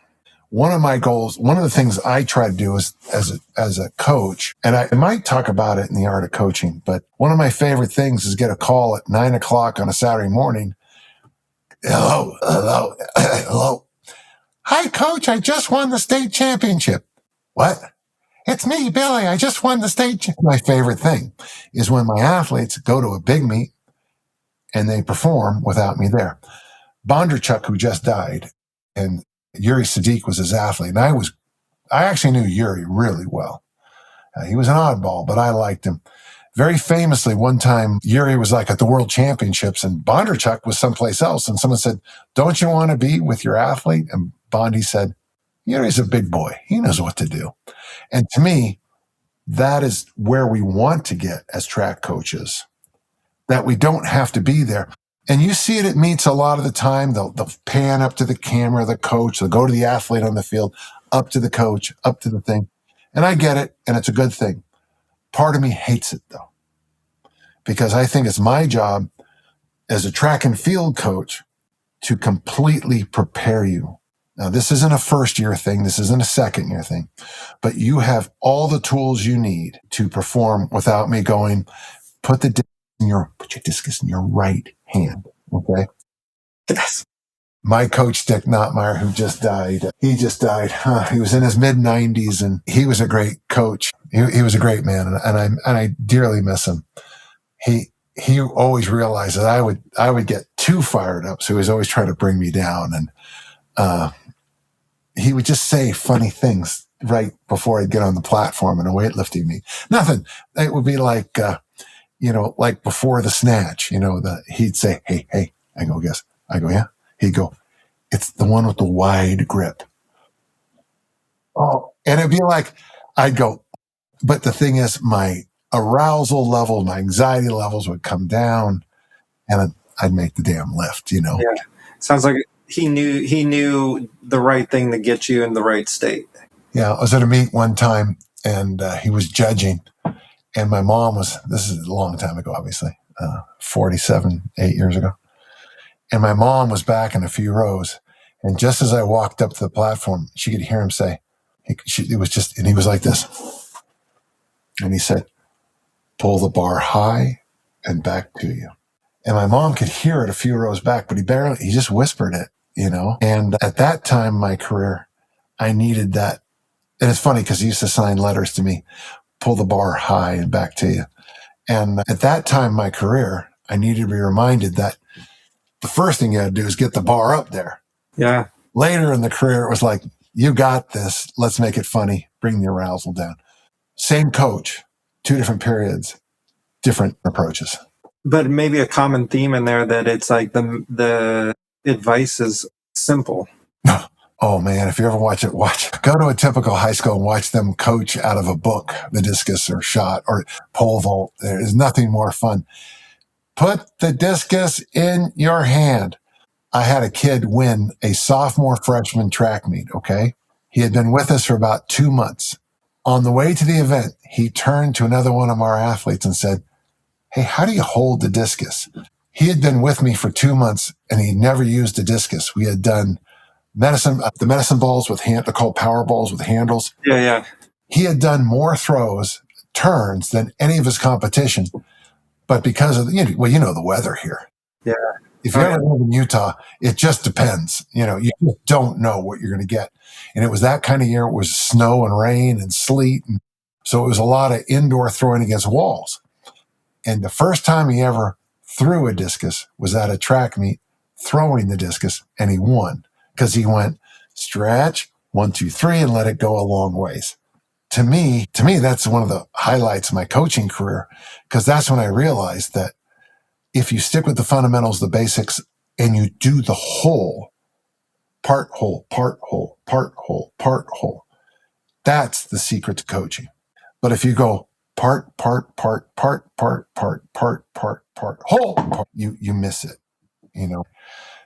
One of my goals, one of the things I try to do is as a coach, and I might talk about it in the art of coaching, but one of my favorite things is get a call at 9:00 on a Saturday morning. Hello. Hi, coach. I just won the state championship. What? It's me, Billy. I just won the state. My favorite thing is when my athletes go to a big meet and they perform without me there. Bondarchuk, who just died, and Yuri Sadiq was his athlete. And I actually knew Yuri really well. He was an oddball, but I liked him. Very famously, one time, Yuri was like at the World Championships and Bondarchuk was someplace else. And someone said, don't you want to be with your athlete? And Bondi said, Yuri's a big boy. He knows what to do. And to me, that is where we want to get as track coaches, that we don't have to be there. And you see it at meets a lot of the time. They'll pan up to the camera, the coach. They'll go to the athlete on the field, up to the coach, up to the thing. And I get it, and it's a good thing. Part of me hates it, though, because I think it's my job as a track and field coach to completely prepare you. Now, this isn't a first-year thing. This isn't a second-year thing. But you have all the tools you need to perform without me going, put your discus in your right hand, okay? Yes. My coach, Dick Nottmeyer, who just died, he was in his mid-90s, and he was a great coach. He was a great man, and I dearly miss him. He always realized that I would get too fired up, so he was always trying to bring me down, and he would just say funny things right before I'd get on the platform in a weightlifting meet. Nothing. It would be like, like before the snatch, he'd say, hey. I go, yes. I go, yeah. He'd go, it's the one with the wide grip. Oh, and it'd be like, I'd go, but the thing is, my arousal level, my anxiety levels would come down, and I'd make the damn lift, Yeah. Sounds like he knew the right thing to get you in the right state. Yeah, I was at a meet one time, and he was judging, and my mom this is a long time ago, obviously, 8 years ago, and my mom was back in a few rows, and just as I walked up to the platform, she could hear him say, and he was like this, and he said, pull the bar high and back to you. And my mom could hear it a few rows back, but he just whispered it, And at that time in my career, I needed that. And it's funny because he used to sign letters to me, pull the bar high and back to you. And at that time in my career, I needed to be reminded that the first thing you had to do is get the bar up there. Yeah. Later in the career, it was like, you got this. Let's make it funny. Bring the arousal down. Same coach, 2 different periods, different approaches. But maybe a common theme in there that it's like the advice is simple. Oh man, if you ever go to a typical high school and watch them coach out of a book, the discus or shot or pole vault. There is nothing more fun. Put the discus in your hand. I had a kid win a sophomore freshman track meet, okay? He had been with us for about 2 months. On the way to the event, he turned to another one of our athletes and said, "Hey, how do you hold the discus?" He had been with me for 2 months and he never used a discus. We had done the medicine balls with they're called power balls with handles. Yeah. He had done more turns than any of his competition. But because of the weather here. Yeah. If you ever live in Utah, it just depends. You just don't know what you're going to get. And it was that kind of year. It was snow and rain and sleet. And so it was a lot of indoor throwing against walls. And the first time he ever threw a discus was at a track meet, throwing the discus, and he won because he went stretch, 1, 2, 3, and let it go a long ways. To me, that's one of the highlights of my coaching career, because that's when I realized that if you stick with the fundamentals, the basics, and you do the whole, part whole, that's the secret to coaching. But if you go part, whole, you miss it,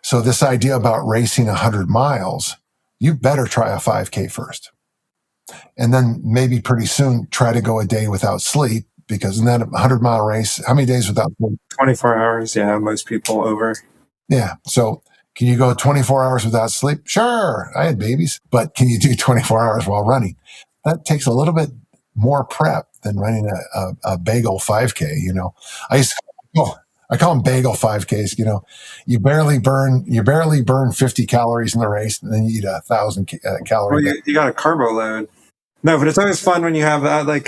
So this idea about racing 100 miles, you better try a 5K first. And then maybe pretty soon try to go a day without sleep, because in that 100-mile race, how many days without sleep? 24 hours. Yeah. Most people over. Yeah. So can you go 24 hours without sleep? Sure. I had babies, but can you do 24 hours while running? That takes a little bit more prep than running a bagel 5K. I call them bagel 5Ks. You barely burn 50 calories in the race, and then you eat 1,000 calories. Well, you got a carbo load. No, but it's always fun when you have the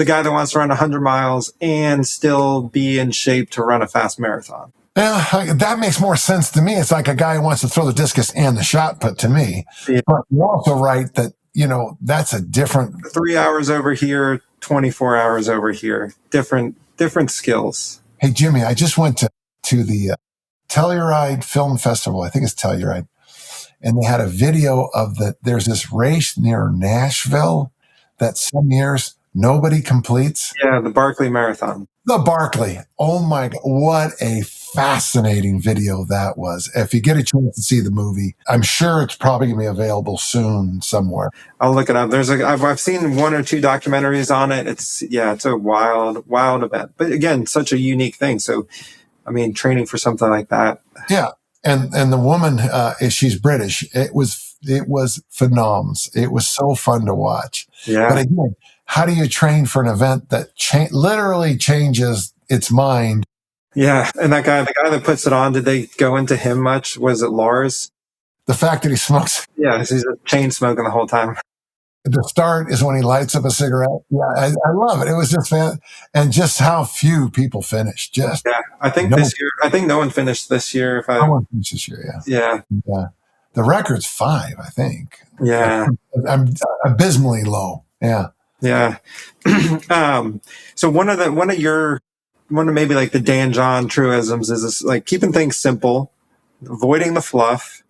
guy that wants to run 100 miles and still be in shape to run a fast marathon. Yeah, that makes more sense to me. It's like a guy who wants to throw the discus and the shot put to me. Yeah. But you're also right that, that's a different... 3 hours over here, 24 hours over here. Different skills. Hey, Jimmy, I just went to the Telluride Film Festival. I think it's Telluride. And they had a video of there's this race near Nashville that some years nobody completes. Yeah, the Barkley Marathon. The Barkley. Oh my God. What a fascinating video that was. If you get a chance to see the movie, I'm sure it's probably going to be available soon somewhere. I'll look it up. I've seen 1 or 2 documentaries on it. It's a wild event. But again, such a unique thing. So, training for something like that. Yeah. And the woman, she's British. It was phenomenal. It was so fun to watch. Yeah. But again, how do you train for an event that literally changes its mind? Yeah. And the guy that puts it on, did they go into him much? Was it Lars? The fact that he smokes. Yeah. He's chain smoking the whole time. The start is when he lights up a cigarette. Yeah, I love it. It was just fun. And just how few people finished. Yeah, I think this year. I think no one finished this year. No one finished this year, yeah. Yeah. The record's 5, I think. Yeah. I'm abysmally low. Yeah. Yeah. So one of maybe like the Dan John truisms is this, like keeping things simple, avoiding the fluff.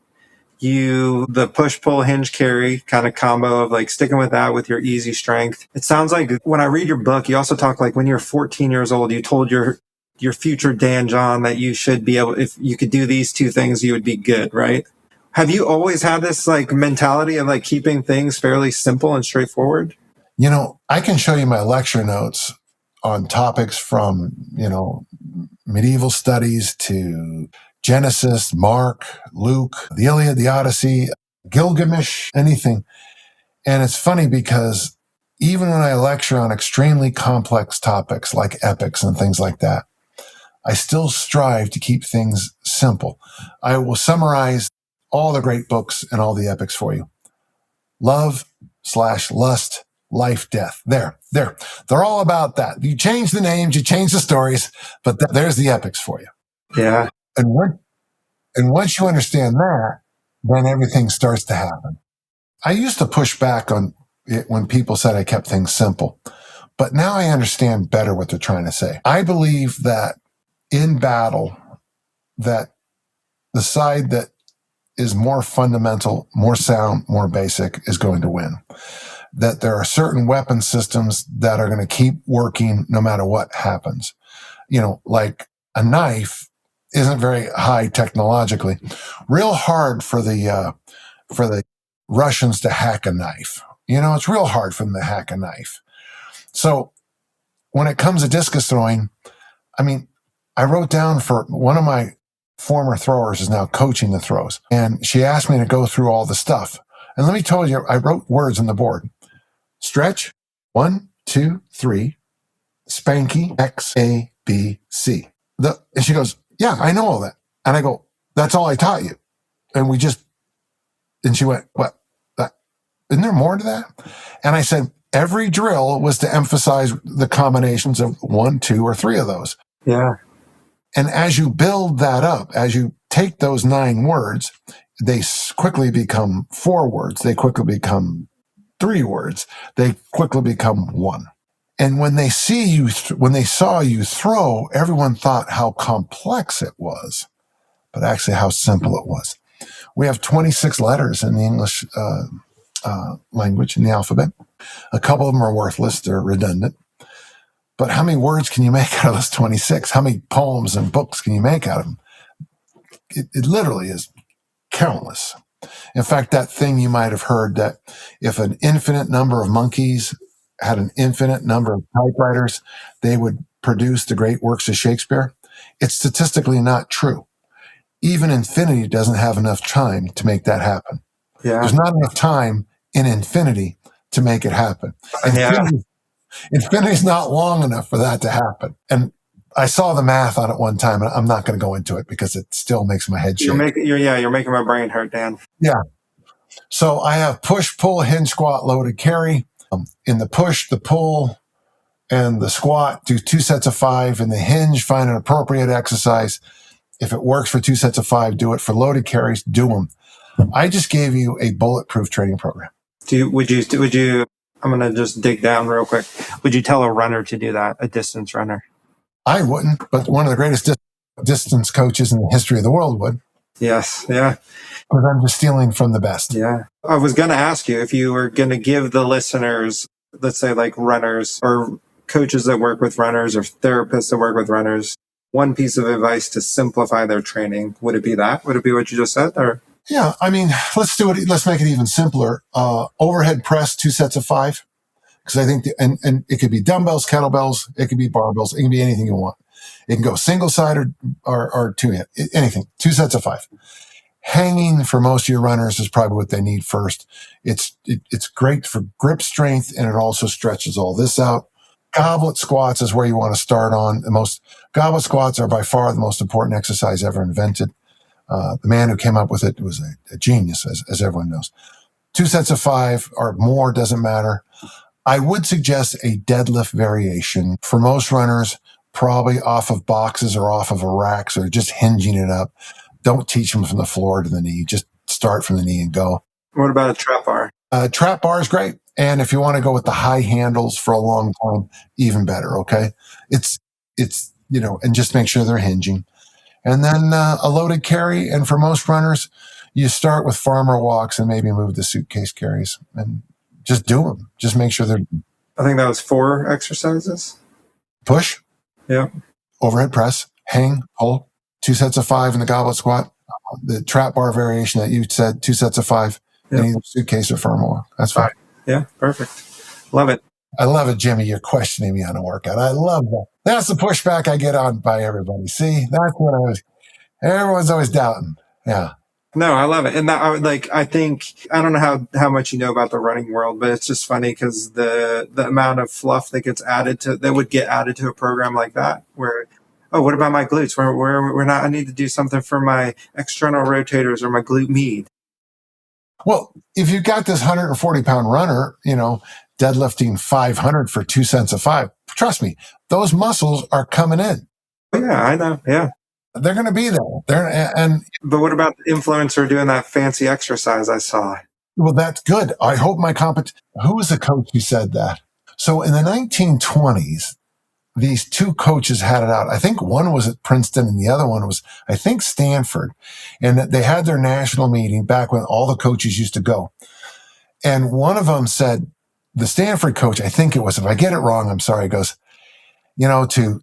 The push, pull, hinge, carry kind of combo of like sticking with that with your easy strength. It sounds like when I read your book, you also talk like when you're 14 years old, you told your future Dan John that you should be able, if you could do these 2 things, you would be good, right? Have you always had this like mentality of like keeping things fairly simple and straightforward? I can show you my lecture notes on topics from, medieval studies to Genesis, Mark, Luke, the Iliad, the Odyssey, Gilgamesh, anything. And it's funny because even when I lecture on extremely complex topics like epics and things like that, I still strive to keep things simple. I will summarize all the great books and all the epics for you. Love/lust, life, death. There. They're all about that. You change the names, you change the stories, but there's the epics for you. Yeah. And once you understand that, then everything starts to happen. I used to push back on it when people said I kept things simple, but now I understand better what they're trying to say. I believe that in battle, that the side that is more fundamental, more sound, more basic is going to win. That there are certain weapon systems that are going to keep working no matter what happens. Like a knife isn't very high technologically. Real hard for the Russians to hack a knife. It's real hard for them to hack a knife. So when it comes to discus throwing, I wrote down for one of my former throwers is now coaching the throws. And she asked me to go through all the stuff. And let me tell you, I wrote words on the board. Stretch, 1, 2, 3, spanky, X, A, B, C. And she goes, yeah, I know all that. And I go, that's all I taught you. And she went, what? Isn't there more to that? And I said, every drill was to emphasize the combinations of 1, 2, or 3 of those. Yeah. And as you build that up, as you take those 9 words, they quickly become 4 words. They quickly become 3 words. They quickly become 1. And when they saw you throw, everyone thought how complex it was, but actually how simple it was. We have 26 letters in the English language, in the alphabet. A couple of them are worthless. They're redundant. But how many words can you make out of those 26? How many poems and books can you make out of them? It literally is countless. In fact, that thing you might have heard that if an infinite number of monkeys had an infinite number of typewriters, they would produce the great works of Shakespeare. It's statistically not true. Even infinity doesn't have enough time to make that happen. Yeah. There's not enough time in infinity to make it happen. Infinity's not long enough for that to happen. And I saw the math on it one time, and I'm not going to go into it because it still makes my head shake. You're making my brain hurt, Dan. Yeah. So I have push, pull, hinge, squat, loaded, carry. In the push, the pull, and the squat, do 2 sets of 5. In the hinge, find an appropriate exercise. If it works for 2 sets of 5, do it. For loaded carries, do them. I just gave you a bulletproof training program. Would you? I'm going to just dig down real quick. Would you tell a runner to do that? A distance runner? I wouldn't, but one of the greatest distance coaches in the history of the world would. Yes. Yeah. Because I'm just stealing from the best. Yeah. I was going to ask you if you were going to give the listeners, let's say like runners or coaches that work with runners or therapists that work with runners, one piece of advice to simplify their training. Would it be that? Would it be what you just said? Or yeah, let's do it. Let's make it even simpler. Overhead press, 2 sets of 5. Because I think, and it could be dumbbells, kettlebells, it could be barbells, it can be anything you want. It can go single side or 2 hand, anything, 2 sets of 5. Hanging for most of your runners is probably what they need first. It's great for grip strength, and it also stretches all this out. Goblet squats is where you want to start on. Goblet squats are by far the most important exercise ever invented. The man who came up with it was a genius, as everyone knows. 2 sets of 5 or more, doesn't matter. I would suggest a deadlift variation for most runners, probably off of boxes or off of a rack, so just hinging it up. Don't teach them from the floor to the knee. Just start from the knee and go. What about a trap bar? Trap bar is great. And if you want to go with the high handles for a long time, even better, okay? It's and just make sure they're hinging. And then a loaded carry. And for most runners, you start with farmer walks and maybe move the suitcase carries and just do them. Just make sure they're... I think that was 4 exercises. Push. Yeah. Overhead press. Hang. Pull. 2 sets of 5 in the goblet squat. The trap bar variation that you said, 2 sets of 5. Yep. And either suitcase or farmer walk. That's fine. Yeah. Perfect. Love it. I love it, Jimmy. You're questioning me on a workout. I love that. That's the pushback I get on by everybody. See, that's what everyone's always doubting. Yeah. No, I love it. And I think, I don't know how much you know about the running world, but it's just funny because the amount of fluff that would get added to a program like that, where, oh, what about my glutes? I need to do something for my external rotators or my glute med. Well, if you've got this 140-pound runner, deadlifting 500 for 2 sets of 5, trust me, those muscles are coming in. Yeah, I know. Yeah. They're going to be there. But what about the influencer doing that fancy exercise I saw? Well, that's good. I hope who was the coach who said that? So in the 1920s, these 2 coaches had it out. I think one was at Princeton and the other one was, I think, Stanford. And they had their national meeting back when all the coaches used to go. And one of them said, the Stanford coach, I think it was, if I get it wrong, I'm sorry, goes, to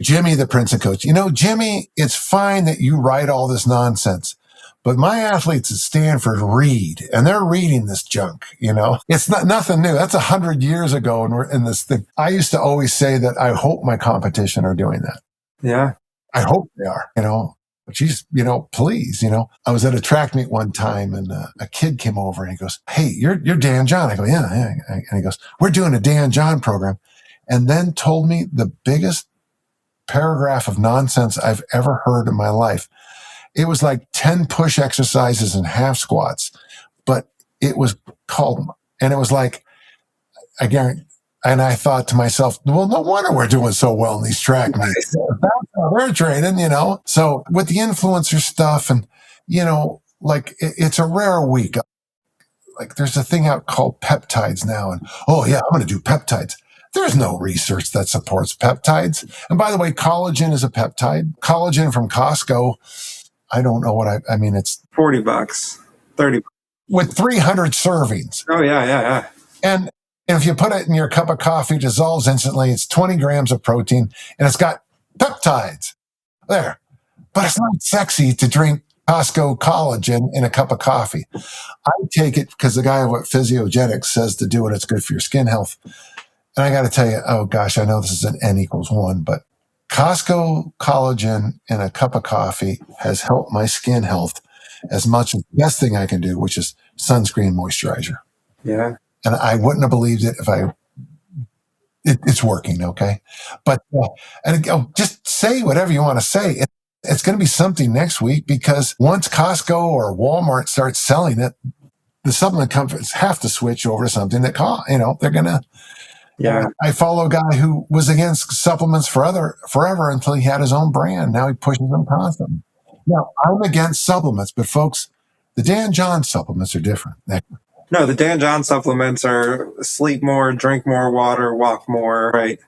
Jimmy, the Princeton coach, Jimmy, it's fine that you write all this nonsense, but my athletes at Stanford read, and they're reading this junk, It's nothing new. That's 100 years ago, and we're in this thing. I used to always say that I hope my competition are doing that. Yeah. I hope they are, Geez, please, I was at a track meet one time and a kid came over and he goes, "Hey, you're Dan John." I go, yeah. And he goes, "We're doing a Dan John program." And then told me the biggest paragraph of nonsense I've ever heard in my life. It was like 10 push exercises and half squats, but it was called, and it was like, I guarantee, and I thought to myself, well, no wonder we're doing so well in these track meets. That's how they're training, So with the influencer stuff and, it's a rare week. Like there's a thing out called peptides now. And, oh yeah, I'm going to do peptides. There's no research that supports peptides. And by the way, collagen is a peptide. Collagen from Costco, I don't know what I mean, it's $40, $30. With 300 servings. Oh, yeah. And if you put it in your cup of coffee, it dissolves instantly. It's 20 grams of protein, and it's got peptides there. But it's not sexy to drink Costco collagen in a cup of coffee. I take it because the guy at Physio says to do it, it's good for your skin health. And I got to tell you, oh gosh, I know this is an N=1, but Costco collagen in a cup of coffee has helped my skin health as much as the best thing I can do, which is sunscreen moisturizer. Yeah. And I wouldn't have believed it if it's working. Okay. But, just say whatever you want to say. It's going to be something next week because once Costco or Walmart starts selling it, the supplement companies have to switch over to something that, they're going to. Yeah. I follow a guy who was against supplements forever until he had his own brand. Now he pushes them constantly. Now, I'm against supplements, but folks, the Dan John supplements are different. No, the Dan John supplements are sleep more, drink more water, walk more, right?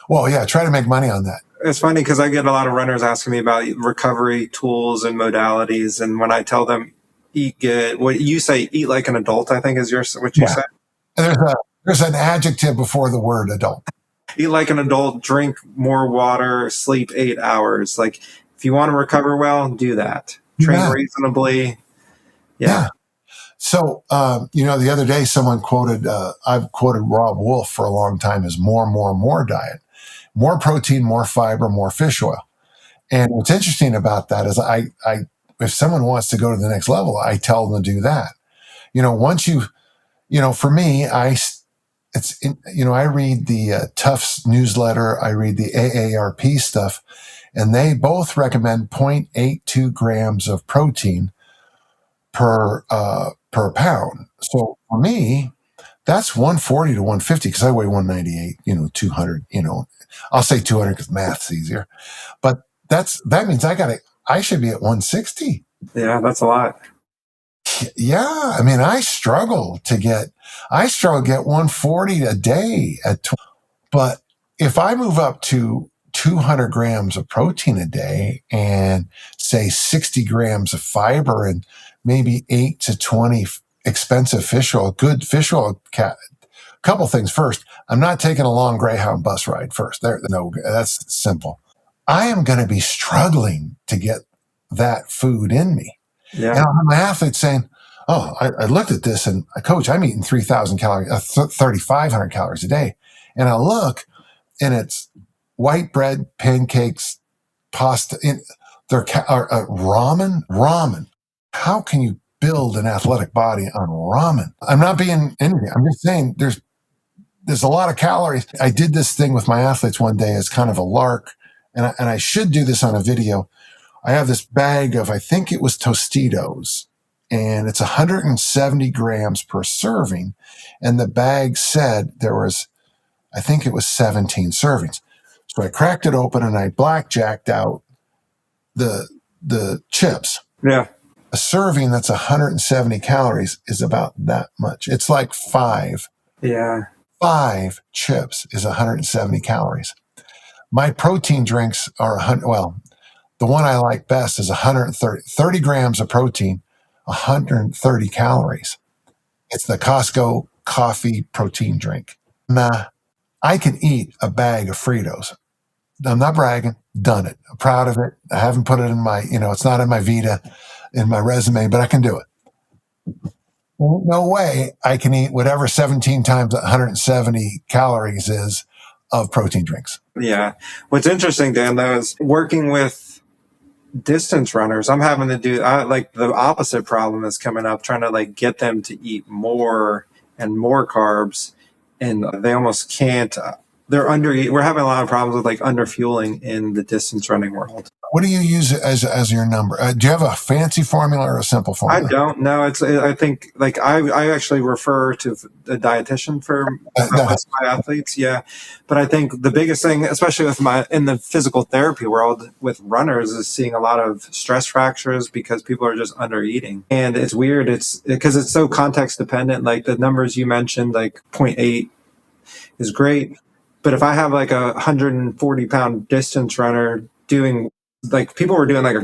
Well, yeah, try to make money on that. It's funny because I get a lot of runners asking me about recovery tools and modalities. And when I tell them eat good, what you say, eat like an adult, I think is what you said. There's an adjective before the word adult. Eat like an adult, drink more water, sleep 8 hours. Like if you want to recover well, do that. Train reasonably. Yeah. So, the other day someone quoted, I've quoted Rob Wolf for a long time as more diet, more protein, more fiber, more fish oil. And what's interesting about that is if someone wants to go to the next level, I tell them to do that. Once for me, I read the Tufts newsletter, I read the AARP stuff, and they both recommend 0.82 grams of protein per pound. So for me, that's 140 to 150 because I weigh 198, 200, I'll say 200 because math's easier. But that means I should be at 160. Yeah, that's a lot. Yeah. I mean, I struggle to get 140 a day but if I move up to 200 grams of protein a day and say 60 grams of fiber and maybe 8 to 20 expensive fish oil, good fish oil. Couple things. First, I'm not taking a long Greyhound bus ride first. That's simple. I am going to be struggling to get that food in me. Yeah. And I'll have my athletes saying, "Oh, I looked at this and coach, I'm eating 3,000 calories, 3,500 calories a day." And I look and it's white bread, pancakes, pasta, ramen. How can you build an athletic body on ramen? I'm not being anything. I'm just saying there's a lot of calories. I did this thing with my athletes one day as kind of a lark, and I should do this on a video. I have this bag of, I think it was Tostitos, and it's 170 grams per serving. And the bag said there was, I think it was 17 servings. So I cracked it open and I blackjacked out the chips. Yeah. A serving that's 170 calories is about that much. It's like 5. Yeah. 5 chips is 170 calories. My protein drinks are 100. Well, the one I like best is 30 grams of protein, 130 calories. It's the Costco coffee protein drink. Nah, I can eat a bag of Fritos I'm not bragging, done it. I'm proud of it. I haven't put it in my, it's not in my Vita, in my resume, but I can do it. No way I can eat whatever 17 times 170 calories is of protein drinks. Yeah. What's interesting, Dan, though, is working with distance runners, I'm having to do like the opposite problem is coming up, trying to like get them to eat more and more carbs, and they almost can't. They're we're having a lot of problems with like underfueling in the distance running world. What do you use as your number? Do you have a fancy formula or a simple formula? I don't know. I think like I actually refer to a dietitian for my athletes. Yeah. But I think the biggest thing, especially with in the physical therapy world with runners, is seeing a lot of stress fractures because people are just under eating. And it's weird. It's because it's so context dependent. Like the numbers you mentioned, like 0.8 is great. But if I have like a 140-pound distance runner doing, like people were doing like a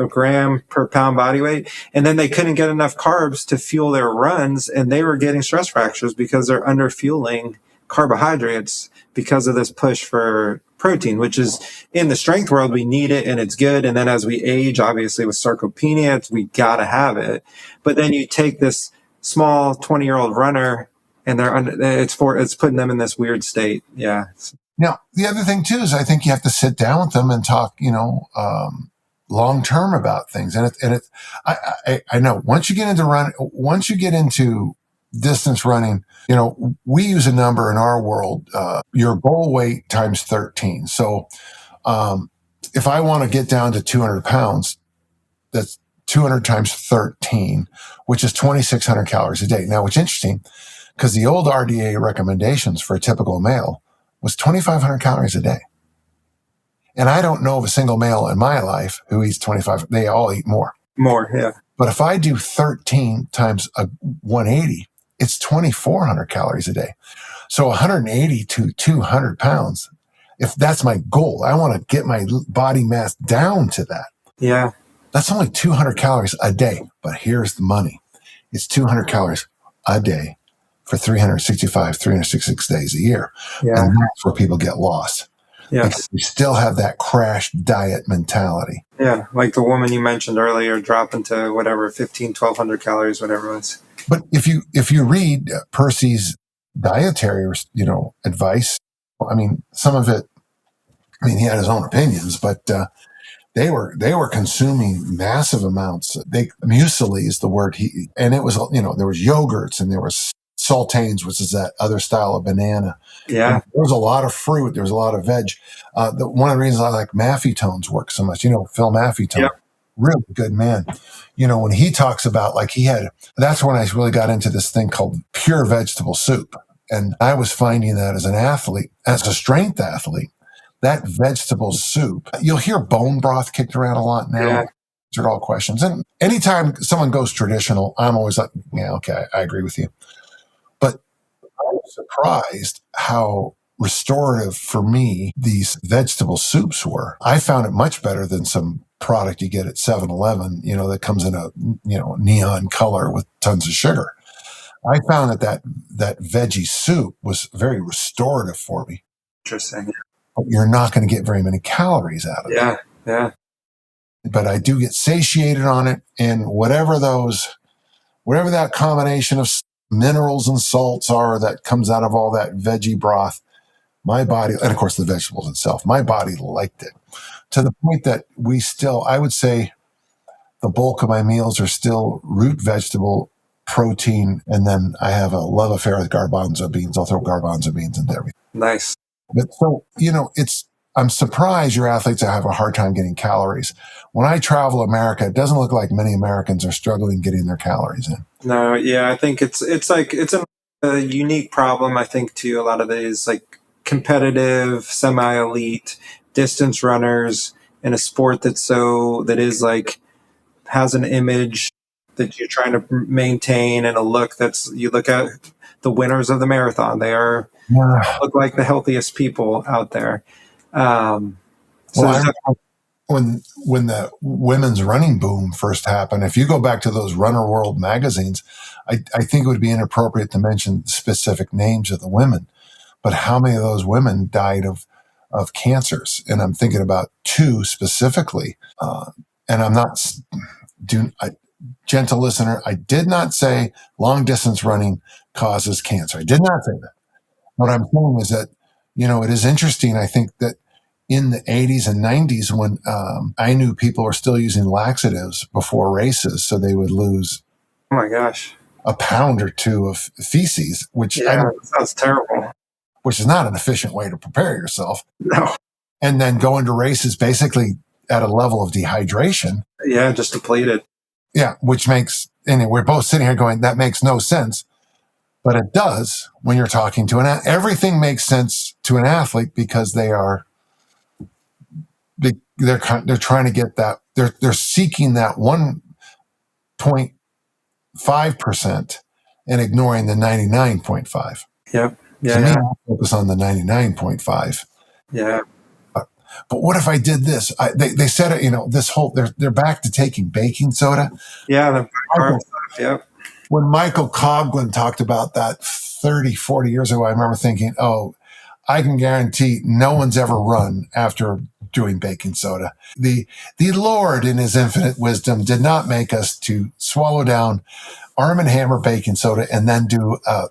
gram per pound body weight, and then they couldn't get enough carbs to fuel their runs, and they were getting stress fractures because they're under fueling carbohydrates because of this push for protein, which is in the strength world, we need it and it's good. And then as we age, obviously with sarcopenia, we got to have it. But then you take this small 20-year-old runner and it's putting them in this weird state. Yeah. Now, the other thing too is I think you have to sit down with them and talk, long term about things. And I know once you get into distance running, we use a number in our world, your goal weight times 13. So, if I want to get down to 200 pounds, that's 200 times 13, which is 2,600 calories a day. Now, what's interesting, because the old RDA recommendations for a typical male was 2,500 calories a day. And I don't know of a single male in my life who eats 25. They all eat more. More, yeah. But if I do 13 times 180, it's 2,400 calories a day. So 180 to 200 pounds, if that's my goal, I want to get my body mass down to that. Yeah. That's only 200 calories a day. But here's the money. It's 200 calories a day for 366 days a year. Yeah. And that's where people get lost. Yes. Because we still have that crash diet mentality. Yeah. Like the woman you mentioned earlier, dropping to whatever, 1,200 calories, whatever it was. But if you read Percy's dietary, advice, I mean, some of it, he had his own opinions, but, they were consuming massive amounts. Muesli is the word and it was, there was yogurts and there was saltaines, which is that other style of banana. Yeah. And there was a lot of fruit. There was a lot of veg. One of the reasons I like Maffetone's work so much, Phil Maffetone, yep. Really good man. When he talks about that's when I really got into this thing called pure vegetable soup. And I was finding that as an athlete, as a strength athlete, that vegetable soup, you'll hear bone broth kicked around a lot now. Yeah. These are all questions. And anytime someone goes traditional, I'm always like, yeah, okay, I agree with you. But I was surprised how restorative for me these vegetable soups were. I found it much better than some product you get at 7-Eleven, that comes in a, neon color with tons of sugar. I found that veggie soup was very restorative for me. Interesting. But you're not going to get very many calories out of it. Yeah, yeah. But I do get satiated on it, and whatever that combination of minerals and salts are that comes out of all that veggie broth, my body, and of course the vegetables itself, my body liked it to the point that I would say the bulk of my meals are still root vegetable protein. And then I have a love affair with garbanzo beans. I'll throw garbanzo beans in there. Nice. But so, I'm surprised your athletes have a hard time getting calories. When I travel America, it doesn't look like many Americans are struggling getting their calories in. No, yeah, I think it's a unique problem, I think, to a lot of these like competitive, semi-elite distance runners in a sport that is like has an image that you're trying to maintain and a look you look at the winners of the marathon. They look like the healthiest people out there. When the women's running boom first happened, if you go back to those Runner World magazines, I think it would be inappropriate to mention specific names of the women, but how many of those women died of of cancers. And I'm thinking about two specifically. And I'm not, gentle listener, I did not say long distance running causes cancer. I did not say that. What I'm saying is that, it is interesting. I think that in the 80s and 90s, when I knew people were still using laxatives before races, so they would lose, oh my gosh, a pound or two of feces, which sounds terrible. Which is not an efficient way to prepare yourself. No. And then go into races basically at a level of dehydration. Yeah, just depleted. Yeah, which makes, and we're both sitting here going, that makes no sense. But it does when you're talking to everything makes sense to an athlete because they're trying to get that, they're seeking that 1.5% and ignoring the 99.5. Yep. Yeah. To me, I focus on the 99.5. Yeah. But what if I did this? They said it, this whole, they're back to taking baking soda. Yeah. The carb stuff. Yep. When Michael Coughlin talked about that 30, 40 years ago, I remember thinking, I can guarantee no one's ever run after doing baking soda. The Lord in his infinite wisdom did not make us to swallow down Arm & Hammer baking soda and then do a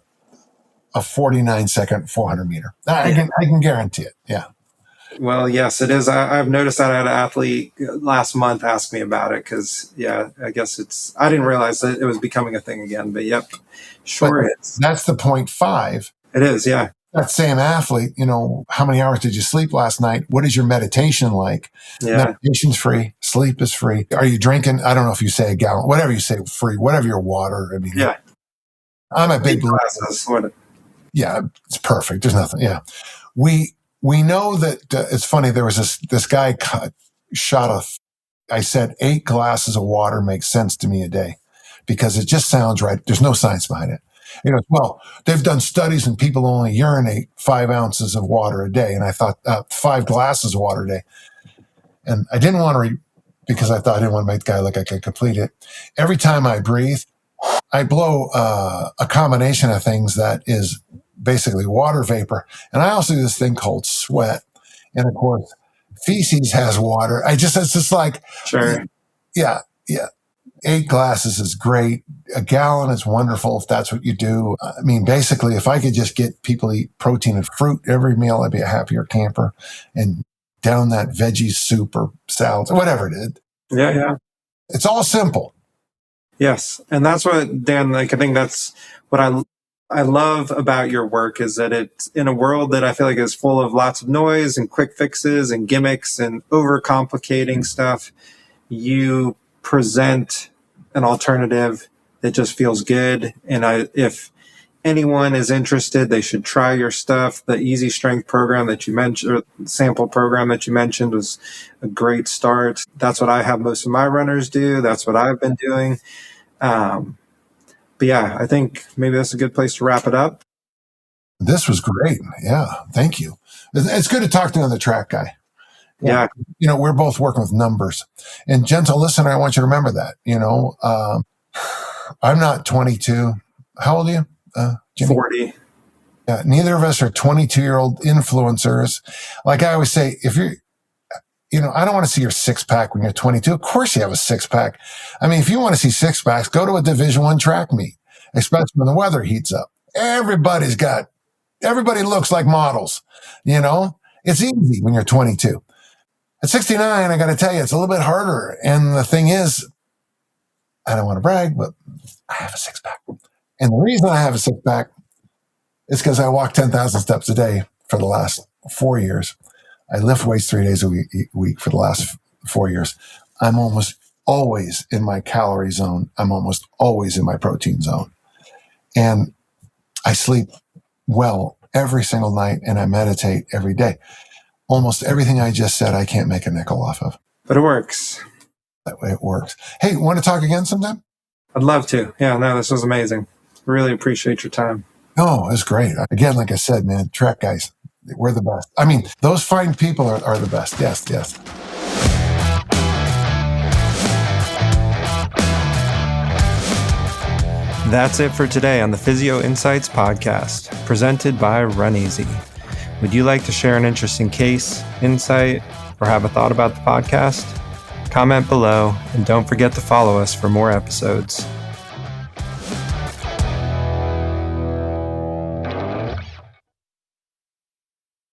49-second 400 meter. I can guarantee it. Yeah. Well, yes, it is. I've noticed that I had an athlete last month ask me about it because, I guess I didn't realize that it was becoming a thing again. But yep, sure is. That's the 0.5. It is, yeah. That same athlete, how many hours did you sleep last night? What is your meditation like? Yeah. Meditation's free. Sleep is free. Are you drinking? I don't know if you say a gallon, whatever you say, free, whatever your water. I mean, yeah. I'm a big believer. Yeah, it's perfect. There's nothing. Yeah. We know that it's funny. There was this guy I said 8 glasses of water makes sense to me a day because it just sounds right. There's no science behind it. Well, they've done studies and people only urinate 5 ounces of water a day. And I thought 5 glasses of water a day. And I didn't want to because I thought I didn't want to make the guy look like I could complete it. Every time I breathe, I blow a combination of things that is basically water vapor. And I also do this thing called sweat. And of course, feces has water. It's just like, sure. Yeah. 8 glasses is great. A gallon is wonderful if that's what you do. I mean, basically, if I could just get people to eat protein and fruit every meal, I'd be a happier camper. And down that veggie soup or salads, or whatever it is. Yeah. It's all simple. Yes. And that's what, Dan, I think that's what I love about your work is that it's in a world that I feel like is full of lots of noise and quick fixes and gimmicks and overcomplicating stuff. You present an alternative that just feels good. And if anyone is interested, they should try your stuff. The Easy Strength program that you mentioned, or sample program that you mentioned, was a great start. That's what I have most of my runners do. That's what I've been doing. But yeah, I think maybe that's a good place to wrap it up. This was great. Yeah. Thank you. It's good to talk to another track guy. Yeah. We're both working with numbers. And gentle listener, I want you to remember that. I'm not 22. How old are you? Jimmy? 40. Yeah, neither of us are 22-year-old influencers. Like I always say, if you're, I don't want to see your 6-pack when you're 22. Of course you have a 6-pack. I mean, if you want to see 6-packs, go to a Division I track meet, especially when the weather heats up. Everybody looks like models. It's easy when you're 22. At 69, I got to tell you, it's a little bit harder. And the thing is, I don't want to brag, but I have a 6-pack. And the reason I have a 6-pack is because I walk 10,000 steps a day for the last 4 years. I lift weights 3 days a week for the last 4 years. I'm almost always in my calorie zone. I'm almost always in my protein zone. And I sleep well every single night and I meditate every day. Almost everything I just said, I can't make a nickel off of. But it works. That way it works. Hey, want to talk again sometime? I'd love to. Yeah, no, this was amazing. Really appreciate your time. Oh, it's great. Again, like I said, man, track guys, we're the best. I mean, those fine people are the best. Yes. That's it for today on the Physio Insights Podcast, presented by Run Easy. Would you like to share an interesting case, insight, or have a thought about the podcast? Comment below and don't forget to follow us for more episodes.